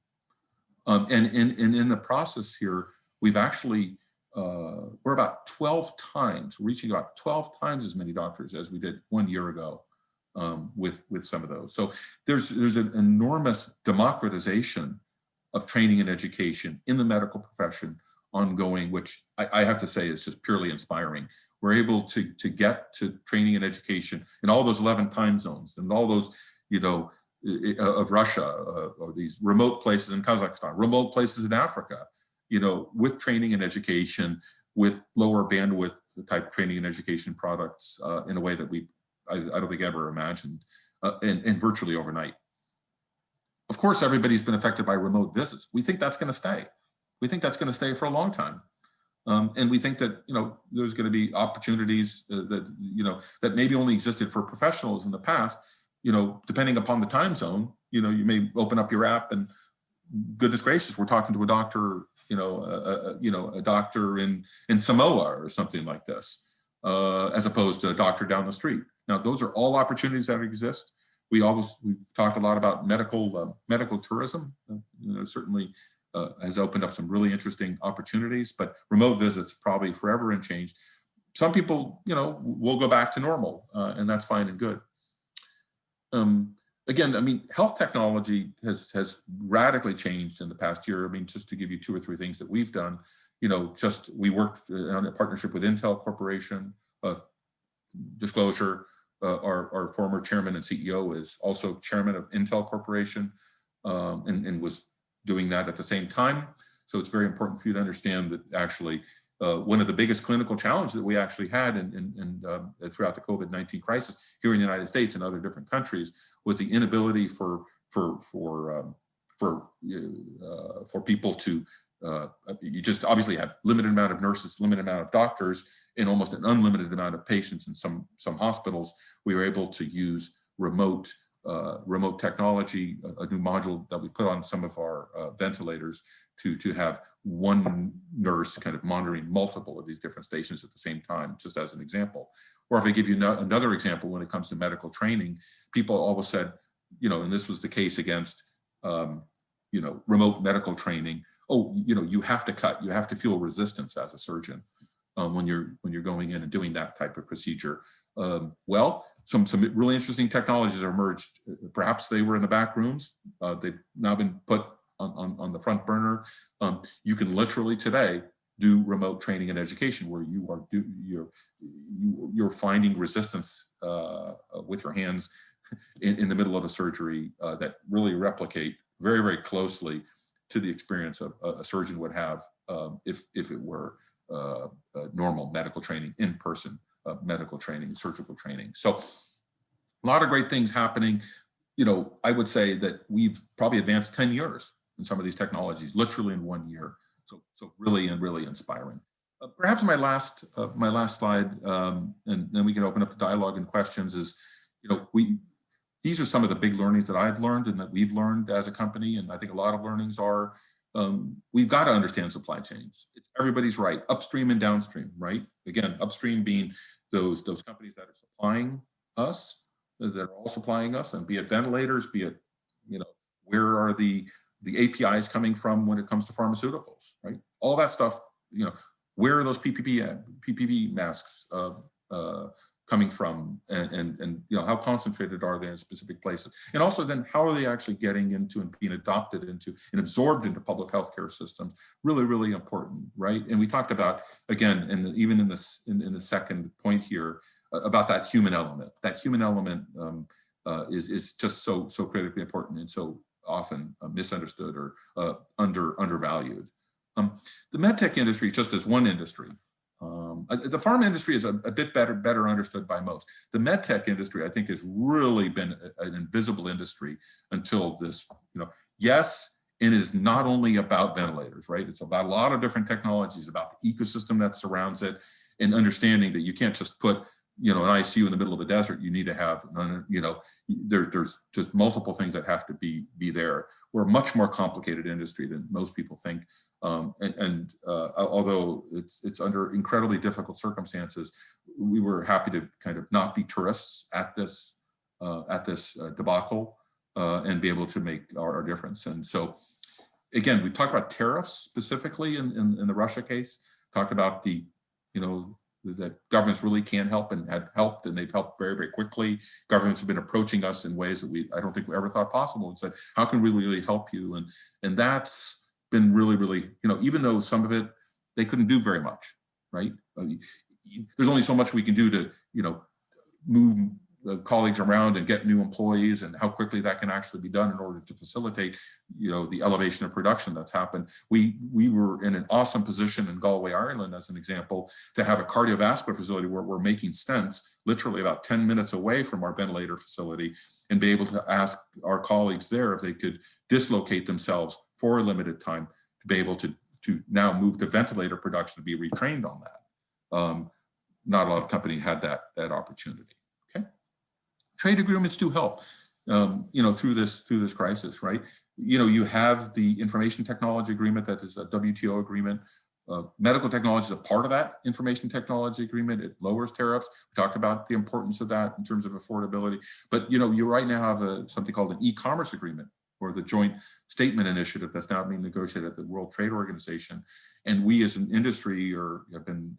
And in the process here, we've actually, we're about 12 times, reaching about 12 times as many doctors as we did 1 year ago with some of those. So there's an enormous democratization of training and education in the medical profession ongoing, which I have to say is just purely inspiring. We're able to get to training and education in all those 11 time zones and all those, of Russia, or these remote places in Kazakhstan, remote places in Africa, with training and education, with lower bandwidth type training and education products in a way that I don't think ever imagined, and virtually overnight. Of course, everybody's been affected by remote visits. We think that's going to stay. We think that's going to stay for a long time. And we think that, there's going to be opportunities that maybe only existed for professionals in the past, depending upon the time zone. You may open up your app and goodness gracious, we're talking to a doctor, a doctor in Samoa or something like this, as opposed to a doctor down the street. Now, those are all opportunities that exist. We've talked a lot about medical tourism, certainly has opened up some really interesting opportunities, but remote visits probably forever and change. Some people, will go back to normal, and that's fine and good. Again, health technology has radically changed in the past year. Just to give you 2 or 3 things that we've done, we worked on a partnership with Intel Corporation. Disclosure, our former chairman and CEO is also chairman of Intel Corporation, and was doing that at the same time. So it's very important for you to understand that actually one of the biggest clinical challenges that we actually had throughout the COVID-19 crisis here in the United States and other different countries was the inability for people to, you just obviously have limited amount of nurses, limited amount of doctors, and almost an unlimited amount of patients in some hospitals. We were able to use remote technology, a new module that we put on some of our ventilators to have one nurse kind of monitoring multiple of these different stations at the same time, just as an example. Or if I give you another example, when it comes to medical training, people always said, and this was the case against, remote medical training. Oh, you have to cut, you have to feel resistance as a surgeon when you're going in and doing that type of procedure. Well, some really interesting technologies are emerged. Perhaps they were in the back rooms. They've now been put on the front burner. You can literally today do remote training and education where you're finding resistance with your hands in the middle of a surgery that really replicate very, very closely to the experience of a surgeon would have if it were normal medical training, in-person medical training, surgical training. So a lot of great things happening. I would say that we've probably advanced 10 years in some of these technologies, literally in 1 year. So really inspiring. Perhaps my last slide, and then we can open up the dialogue and questions. Is these are some of the big learnings that I've learned and that we've learned as a company, and I think a lot of learnings are we've got to understand supply chains. It's everybody's right, upstream and downstream, right? Again, upstream being those companies that are supplying us, that are all supplying us, and be it ventilators, be it where are the APIs coming from when it comes to pharmaceuticals, right? All that stuff, where are those PPE masks coming from, and how concentrated are they in specific places? And also then how are they actually getting into and being adopted into and absorbed into public healthcare systems? Really important, right? And we talked about, again, and even in the second point here, about that human element. That human element is just so critically important and so often misunderstood or undervalued. The medtech industry, just as one industry, the pharma industry is a bit better understood by most. The medtech industry, I think, has really been an invisible industry until this. Yes, it is not only about ventilators, right? It's about a lot of different technologies, about the ecosystem that surrounds it, and understanding that you can't just put an ICU in the middle of the desert. You need to have, there's just multiple things that have to be there. We're a much more complicated industry than most people think. Although it's under incredibly difficult circumstances, we were happy to kind of not be tourists at this debacle and be able to make our difference. And so, again, we've talked about tariffs specifically in the Russia case. Talked about that governments really can help and have helped, and they've helped very quickly. Governments have been approaching us in ways that I don't think we ever thought possible, and said, how can we really help you? And that's been really, even though some of it, they couldn't do very much, right? There's only so much we can do to, move colleagues around and get new employees, and how quickly that can actually be done in order to facilitate, the elevation of production that's happened. We were in an awesome position in Galway, Ireland, as an example, to have a cardiovascular facility where we're making stents literally about 10 minutes away from our ventilator facility, and be able to ask our colleagues there if they could dislocate themselves for a limited time to be able to now move to ventilator production, to be retrained on that. Not a lot of companies had that opportunity. Okay, trade agreements do help, through this crisis, right? You have the information technology agreement that is a WTO agreement. Medical technology is a part of that information technology agreement. It lowers tariffs. We talked about the importance of that in terms of affordability. But you right now have something called an e-commerce agreement, or the joint statement initiative that's now being negotiated at the World Trade Organization. And we as an industry have been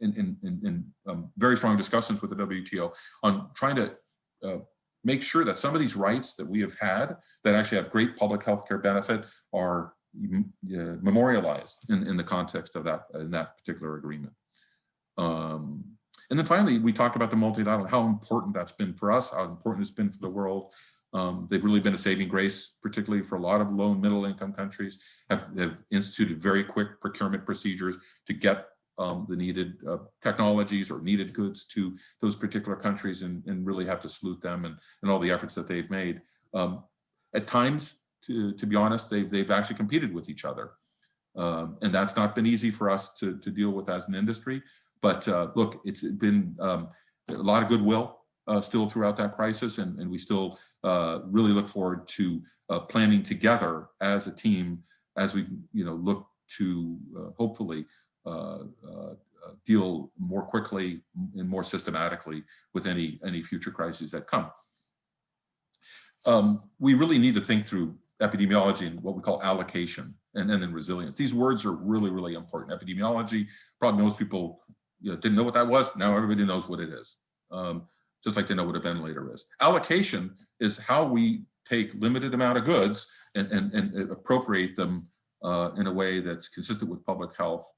in very strong discussions with the WTO on trying to make sure that some of these rights that we have had that actually have great public health care benefit are memorialized in the context of that particular agreement. And then finally, we talked about the multilateral, how important that's been for us, how important it's been for the world. They've really been a saving grace, particularly for a lot of low and middle income countries, have instituted very quick procurement procedures to get the needed technologies or needed goods to those particular countries, and really have to salute them and all the efforts that they've made. At times, to be honest, they've actually competed with each other. And that's not been easy for us to deal with as an industry. But look, it's been a lot of goodwill still throughout that crisis, and we still really look forward to planning together as a team as we look to hopefully deal more quickly and more systematically with any future crises that come. We really need to think through epidemiology and what we call allocation and then resilience. These words are really important. Epidemiology, probably most people didn't know what that was. Now everybody knows what it is, just like they know what a ventilator is. Allocation is how we take limited amount of goods and appropriate them in a way that's consistent with public health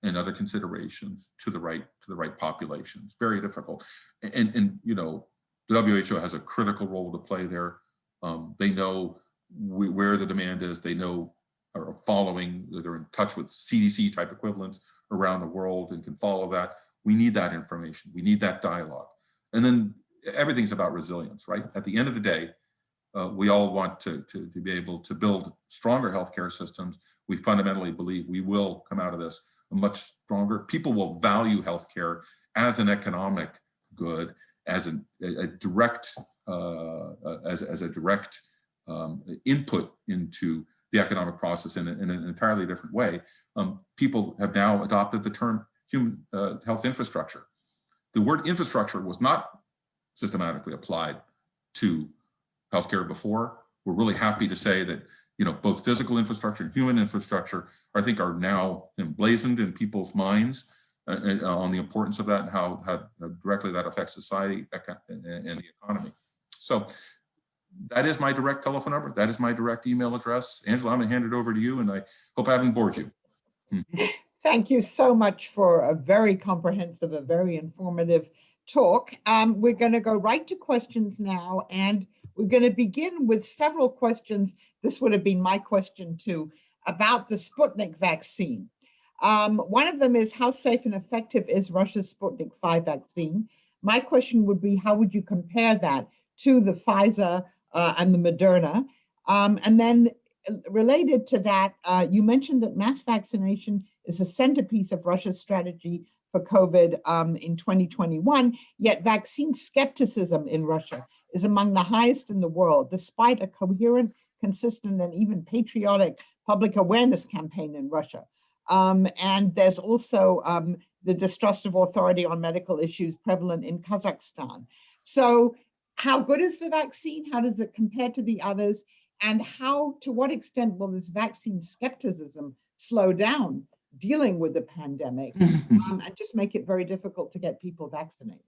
and other considerations to the right populations. Very difficult. And the WHO has a critical role to play there. They know where the demand is. They know, are following, they're in touch with CDC type equivalents around the world and can follow that. We need that information. We need that dialogue. And then everything's about resilience, right? At the end of the day, we all want to be able to build stronger healthcare systems. We fundamentally believe we will come out of this much stronger. People will value healthcare as an economic good, as a direct input into the economic process in an entirely different way. People have now adopted the term human health infrastructure. The word infrastructure was not systematically applied to healthcare before. We're really happy to say that both physical infrastructure and human infrastructure, I think, are now emblazoned in people's minds on the importance of that and how directly that affects society and the economy. So that is my direct telephone number. That is my direct email address. Angela, I'm going to hand it over to you, and I hope I haven't bored you. Thank you so much for a very comprehensive, a very informative talk. We're going to go right to questions now, and we're going to begin with several questions. This would have been my question too, about the Sputnik vaccine. One of them is, how safe and effective is Russia's Sputnik 5 vaccine? My question would be, how would you compare that to the Pfizer and the Moderna? And then related to that, you mentioned that mass vaccination is a centerpiece of Russia's strategy for COVID in 2021, yet vaccine skepticism in Russia is among the highest in the world, despite a coherent, consistent, and even patriotic public awareness campaign in Russia. And there's also the distrust of authority on medical issues prevalent in Kazakhstan. So how good is the vaccine? How does it compare to the others? And to what extent will this vaccine skepticism slow down dealing with the pandemic and just make it very difficult to get people vaccinated?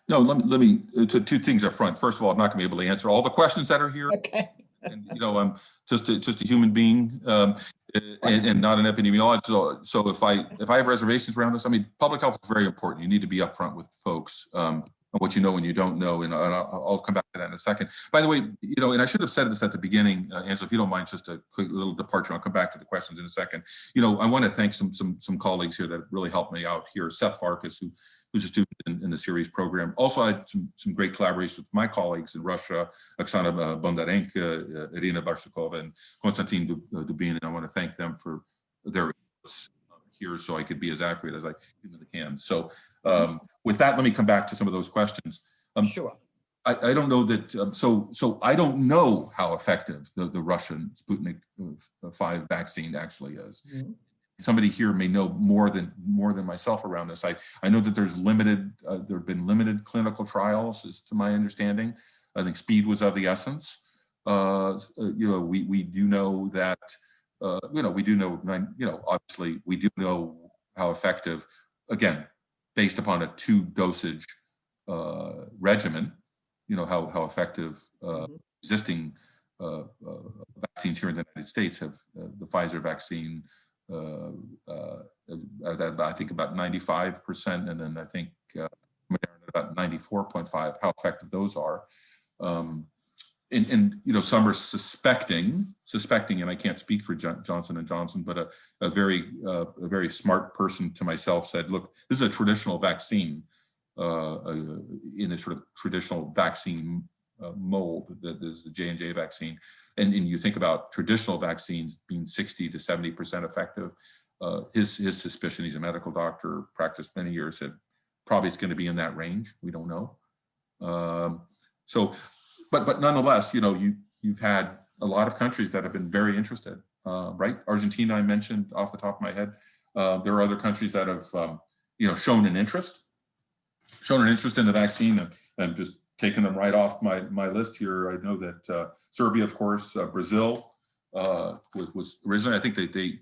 No, let me two things up front. First of all, I'm not going to be able to answer all the questions that are here. Okay. And, I'm just a human being and not an epidemiologist. So if I have reservations around this, public health is very important. You need to be upfront with folks on what you know and you don't know, and I'll come back to that in a second. By the way, and I should have said this at the beginning, Angela, if you don't mind, just a quick little departure. I'll come back to the questions in a second. I want to thank some colleagues here that really helped me out here. Seth Farkas, who's a student in the CERES program. Also, I had some great collaborations with my colleagues in Russia, Oksana Bondarenko, Irina Barshakova, and Konstantin Dubin, and I want to thank them for their inputs here so I could be as accurate as I humanly can. So with that, let me come back to some of those questions. Sure. I don't know that, so I don't know how effective the Russian Sputnik 5 vaccine actually is. Mm-hmm. Somebody here may know more than myself around this. I know that there have been limited clinical trials, as to my understanding. I think speed was of the essence. We do know that, obviously we do know how effective, again, based upon a 2-dosage regimen, how effective existing vaccines here in the United States have, the Pfizer vaccine, I think about 95%, and then I think Moderna about 94.5%, how effective those are. And some are suspecting, and I can't speak for Johnson & Johnson, but a very smart person to myself said, look, this is a traditional vaccine in a sort of traditional vaccine mold, that is the J&J vaccine. And you think about traditional vaccines being 60 to 70% effective. His suspicion, he's a medical doctor, practiced many years, said probably it's going to be in that range. We don't know. But nonetheless, you've had a lot of countries that have been very interested, right? Argentina, I mentioned off the top of my head. There are other countries that have, shown an interest in the vaccine. And just taking them right off my list here. I know that Serbia, of course, Brazil was originally, I think they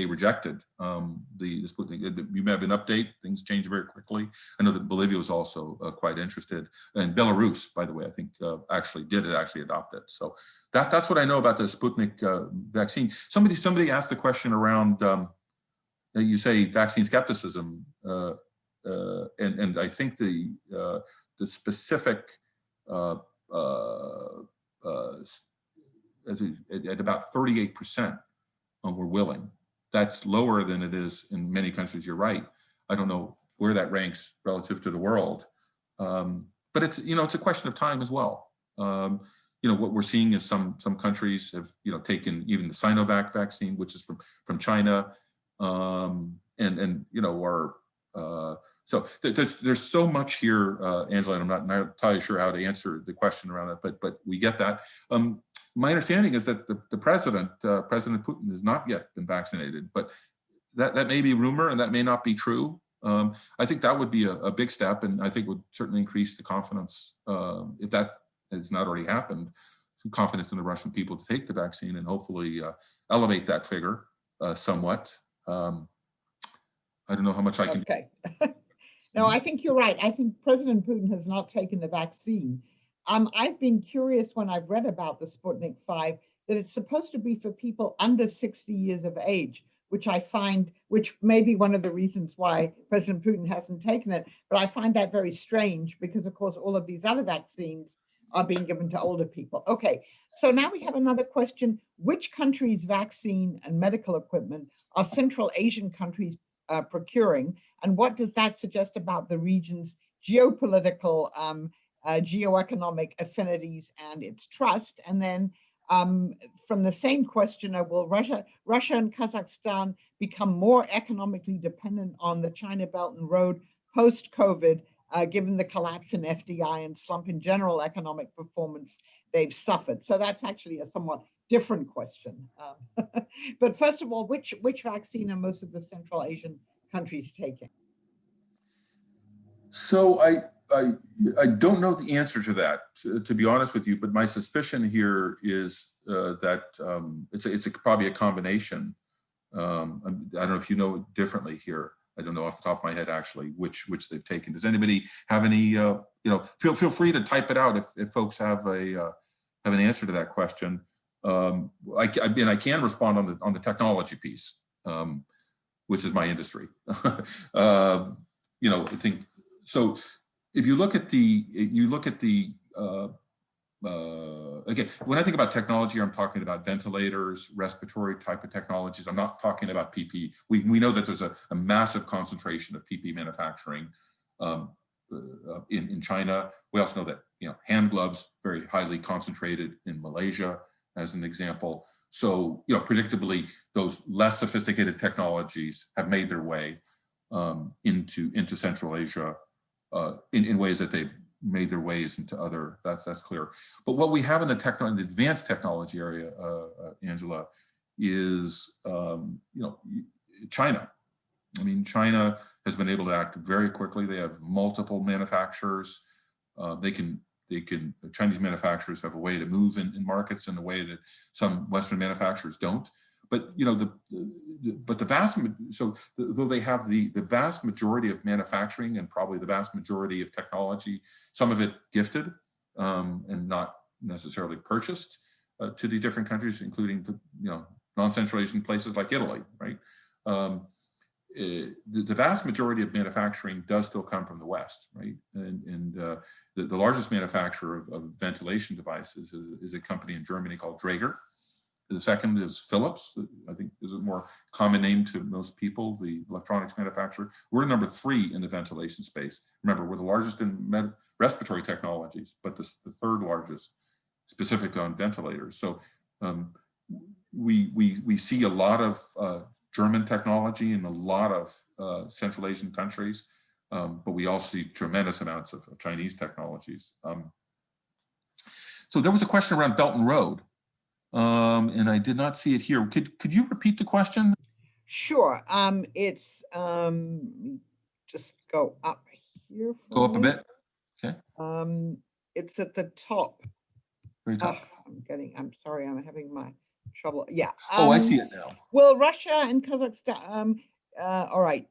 rejected the Sputnik. You may have an update. Things change very quickly. I know that Bolivia was also quite interested, and Belarus, by the way, I think actually adopt it. So that's what I know about the Sputnik vaccine. Somebody asked the question around you say vaccine skepticism, and I think the specific at about 38% were willing. That's lower than it is in many countries. You're right. I don't know where that ranks relative to the world, but it's a question of time as well. what we're seeing is some countries have, taken even the Sinovac vaccine, which is from China, so there's so much here, Angela, and I'm not entirely sure how to answer the question around it, but we get that. My understanding is that the President Putin, has not yet been vaccinated, but that may be rumor and that may not be true. I think that would be a big step, and I think would certainly increase the confidence, if that has not already happened, confidence in the Russian people to take the vaccine, and hopefully elevate that figure somewhat. I don't know how much I can. Okay. No, I think you're right. I think President Putin has not taken the vaccine. I've been curious when I've read about the Sputnik 5 that it's supposed to be for people under 60 years of age, which may be one of the reasons why President Putin hasn't taken it. But I find that very strange because, of course, all of these other vaccines are being given to older people. Okay, so now we have another question. Which countries' vaccine and medical equipment are Central Asian countries procuring, and what does that suggest about the region's geopolitical, geoeconomic affinities and its trust? And then from the same questioner, will Russia and Kazakhstan become more economically dependent on the China Belt and Road post-COVID, given the collapse in FDI and slump in general economic performance they've suffered? So that's actually a somewhat different question. But first of all, which vaccine are most of the Central Asian countries taking? So I don't know the answer to that, to be honest with you, but my suspicion here is that it's probably a combination. I don't know if you know it differently here. I don't know off the top of my head actually which they've taken. Does anybody have any? Feel free to type it out if folks have an answer to that question. I can respond on the technology piece, which is my industry. I think so. If you look at again, when I think about technology, I'm talking about ventilators, respiratory type of technologies. I'm not talking about PPE. We know that there's a massive concentration of PPE manufacturing in China. We also know that hand gloves very highly concentrated in Malaysia, as an example. So predictably, those less sophisticated technologies have made their way into Central Asia in ways that they've made their ways into other. That's clear. But what we have in the advanced technology area, Angela, is China. I mean, China has been able to act very quickly. They have multiple manufacturers. Chinese manufacturers have a way to move in markets in a way that some Western manufacturers don't. But though they have the vast majority of manufacturing and probably the vast majority of technology, some of it gifted and not necessarily purchased to these different countries, including non-Central Asian places like Italy, right? The vast majority of manufacturing does still come from the West, right? And the largest manufacturer of ventilation devices is a company in Germany called Draeger. The second is Philips. I think is a more common name to most people, the electronics manufacturer. We're number 3 in the ventilation space. Remember, we're the largest in respiratory technologies, but the third largest specifically on ventilators. So we see a lot of German technology in a lot of Central Asian countries, but we also see tremendous amounts of Chinese technologies. So there was a question around Belt and Road. And I did not see it here. Could you repeat the question? Sure. It's just go up here. Go up a bit. Okay. It's at the top. Very top. I'm sorry, I'm having my trouble. Yeah. Oh, I see it now. Will Russia and Kazakhstan, all right.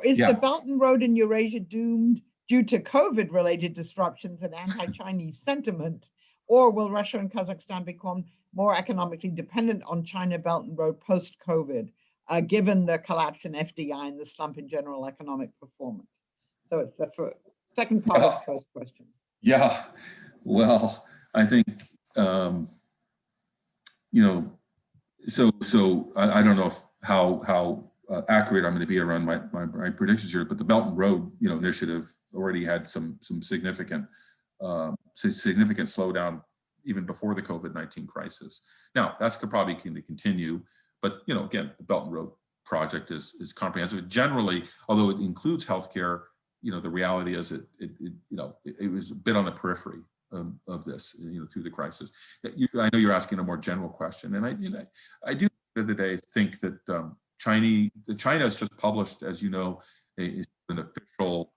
Is the Belt and Road in Eurasia doomed due to COVID-related disruptions and anti-Chinese sentiment? Or will Russia and Kazakhstan become more economically dependent on China Belt and Road post-COVID, given the collapse in FDI and the slump in general economic performance? So it's the second part of the first question. Yeah, well, I think, so I don't know how accurate I'm going to be around my predictions here, but the Belt and Road, initiative already had some significant slowdown even before the COVID-19 crisis. Now, that's probably going to continue, but again, the Belt and Road project is comprehensive. Generally, although it includes healthcare, the reality is it was a bit on the periphery of this, through the crisis. I know you're asking a more general question, and I do, at the end of the day, think that China has just published, as you know, an official,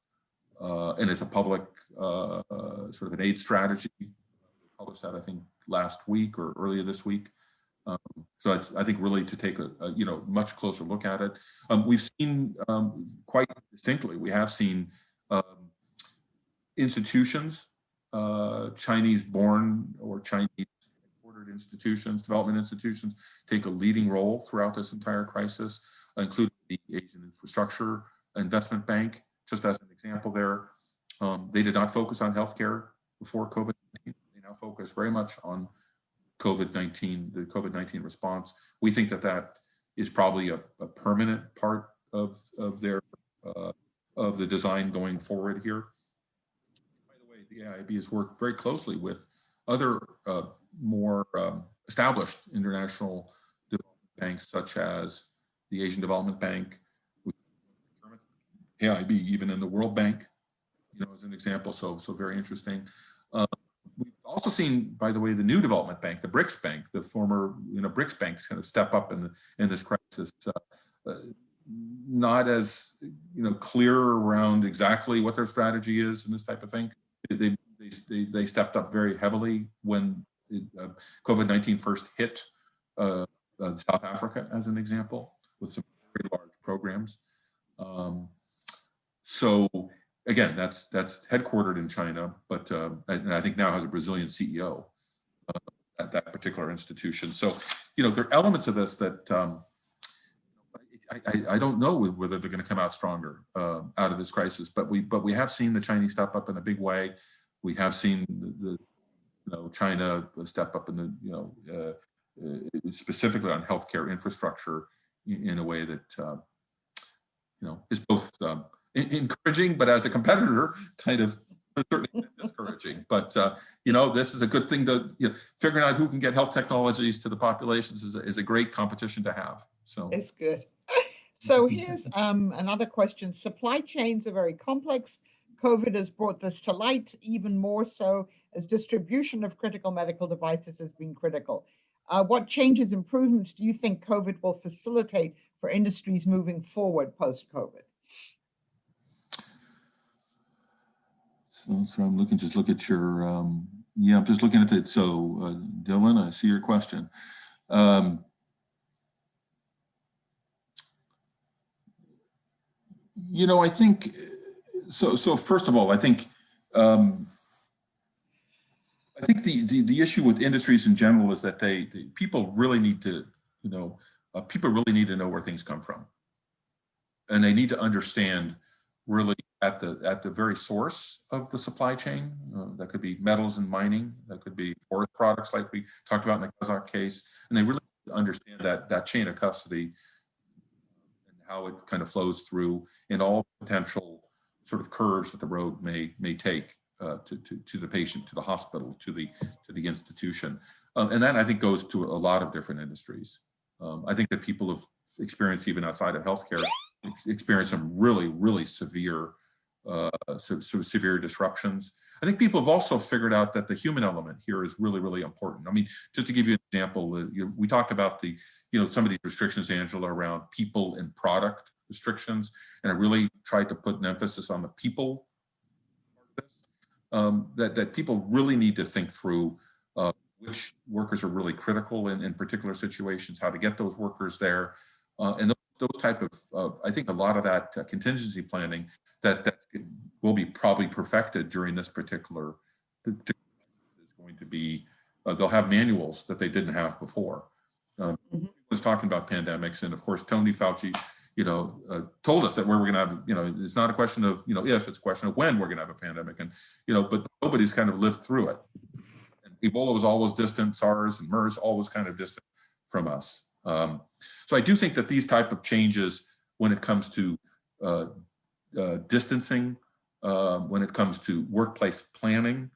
and it's a public sort of an aid strategy. They published that, I think, last week or earlier this week. So I think really to take a much closer look at it. We've seen quite distinctly, we have seen institutions, Chinese-born or Chinese-headquartered institutions, development institutions, take a leading role throughout this entire crisis, including the Asian Infrastructure Investment Bank, just as an example there. They did not focus on healthcare before COVID-19. They now focus very much on COVID-19, the COVID-19 response. We think that is probably a permanent part of their of the design going forward here. By the way, the AIIB has worked very closely with other more established international development banks, such as the Asian Development Bank, AIIB, even in the World Bank, as an example. So very interesting. We've also seen, by the way, the new development bank, the BRICS Bank, the former BRICS banks, kind of step up in this crisis. Not as clear around exactly what their strategy is and this type of thing. They stepped up very heavily when COVID-19 first hit South Africa, as an example, with some very large programs. So again, that's headquartered in China, but and I think now has a Brazilian CEO at that particular institution. So there are elements of this that I don't know whether they're going to come out stronger out of this crisis. But we have seen the Chinese step up in a big way. We have seen the China step up in the specifically on healthcare infrastructure in a way that is both encouraging, but as a competitor, kind of certainly discouraging. But this is a good thing to figuring out who can get health technologies to the populations is a great competition to have. So it's good. So here's another question. Supply chains are very complex. COVID has brought this to light, even more so as distribution of critical medical devices has been critical. What changes, improvements do you think COVID will facilitate for industries moving forward post-COVID? So I'm looking, just look at your, I'm just looking at it. So Dylan, I see your question. I think, so first of all, I think the issue with industries in general is that people really need to, people really need to know where things come from. And they need to understand really at the very source of the supply chain. That could be metals and mining, that could be forest products like we talked about in the Kazakh case. And they really understand that chain of custody and how it kind of flows through in all potential sort of curves that the road may take to the patient, to the hospital, to the institution. And that, I think, goes to a lot of different industries. I think that people have experienced, even outside of healthcare, experienced some really, really severe severe disruptions. I think people have also figured out that the human element here is really, really important. I mean, just to give you an example, we talked about some of these restrictions, Angela, around people and product restrictions, and I really tried to put an emphasis on the people part of this, that people really need to think through which workers are really critical in particular situations, how to get those workers there, and those type of, I think a lot of that contingency planning that will be probably perfected during this particular is going to be, they'll have manuals that they didn't have before. I was talking about pandemics, and of course, Tony Fauci, told us that where we're going to have, it's not a question of, if, it's a question of when we're going to have a pandemic. And, but nobody's kind of lived through it. And Ebola was always distant, SARS and MERS always kind of distant from us. So I do think that these type of changes, when it comes to distancing, when it comes to workplace planning,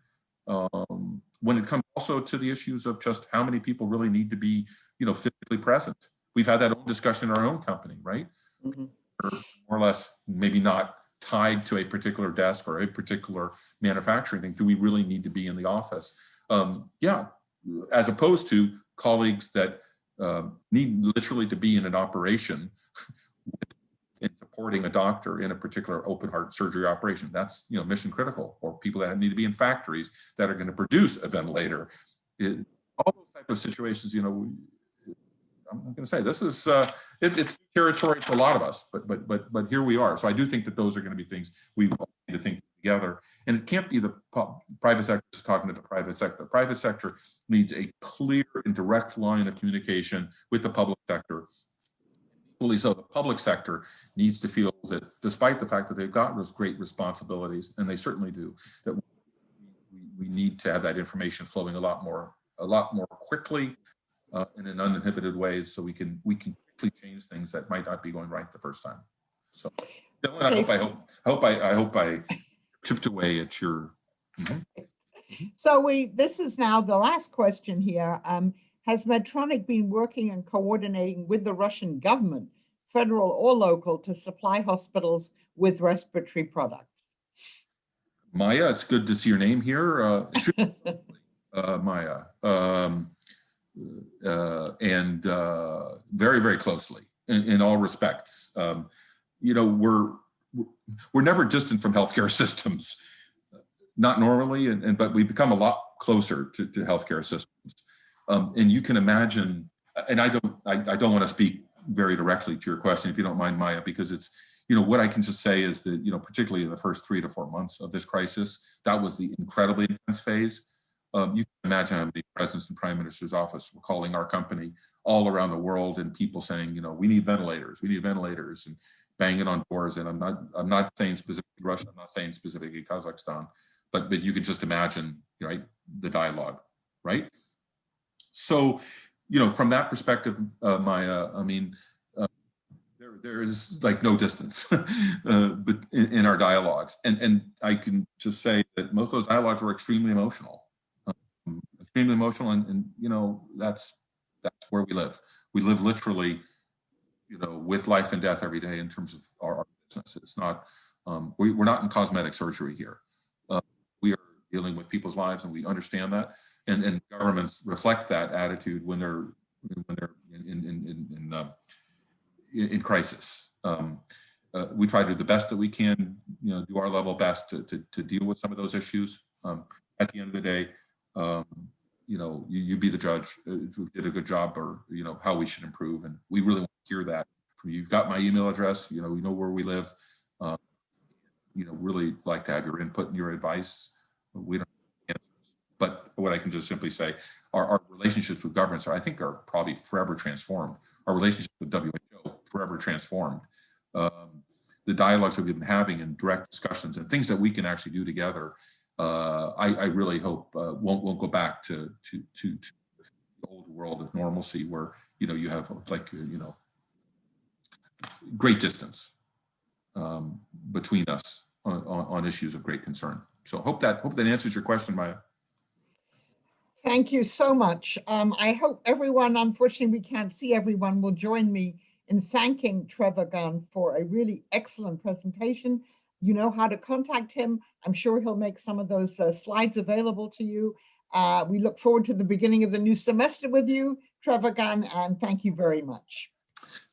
When it comes also to the issues of just how many people really need to be, physically present. We've had that own discussion in our own company, right? Mhm. More or less, maybe not tied to a particular desk or a particular manufacturing thing. Do we really need to be in the office? Yeah, as opposed to colleagues that need literally to be in an operation in supporting a doctor in a particular open heart surgery operation. That's mission critical. Or people that need to be in factories that are going to produce a ventilator. All those type of situations, I'm going to say this is it's territory for a lot of us, but here we are. So I do think that those are going to be things we need to think together. And it can't be the private sector just talking to the private sector. The private sector needs a clear and direct line of communication with the public sector. Equally so, the public sector needs to feel that, despite the fact that they've got those great responsibilities, and they certainly do, that we need to have that information flowing a lot more quickly. In an uninhibited way, so we can quickly change things that might not be going right the first time. So, Dylan, Okay. I hope I chipped away at your. So this is now the last question here. Has Medtronic been working and coordinating with the Russian government, federal or local, to supply hospitals with respiratory products? Maya, it's good to see your name here. Maya. And very, very closely in all respects. We're never distant from healthcare systems, not normally, but we become a lot closer to healthcare systems. And you can imagine, and I don't want to speak very directly to your question, if you don't mind, Maya, because it's, what I can just say is that, particularly in the first 3 to 4 months of this crisis, that was the incredibly intense phase. You can imagine how many presidents and prime minister's office were calling our company all around the world, and people saying, we need ventilators, and banging on doors. And I'm not saying specifically Russia, I'm not saying specifically Kazakhstan, but you could just imagine, right, the dialogue, right? So, from that perspective, Maya, I mean, there is like no distance but in our dialogues, and I can just say that most of those dialogues were extremely emotional. And that's where we live. We live literally, with life and death every day in terms of our business. It's not, we're not in cosmetic surgery here. We are dealing with people's lives, and we understand that. And governments reflect that attitude when they're in crisis. We try to do the best that we can, do our level best to deal with some of those issues. At the end of the day, you be the judge if we did a good job, or how we should improve, and we really want to hear that from you. You've got my email address. We know where we live. Really like to have your input and your advice. We don't have answers, but what I can just simply say, our relationships with governments I think are probably forever transformed. Our relationship with WHO forever transformed. The dialogues that we've been having and direct discussions and things that we can actually do together. I really hope won't go back to the old world of normalcy, where you have great distance between us on issues of great concern. So hope that answers your question, Maya. Thank you so much. I hope everyone, unfortunately we can't see everyone, will join me in thanking Trevor Gunn for a really excellent presentation. You know how to contact him. I'm sure he'll make some of those slides available to you. We look forward to the beginning of the new semester with you, Trevor Gunn, and thank you very much.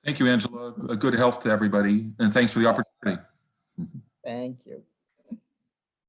Thank you, Angela. Good health to everybody, and thanks for the opportunity. Thank you.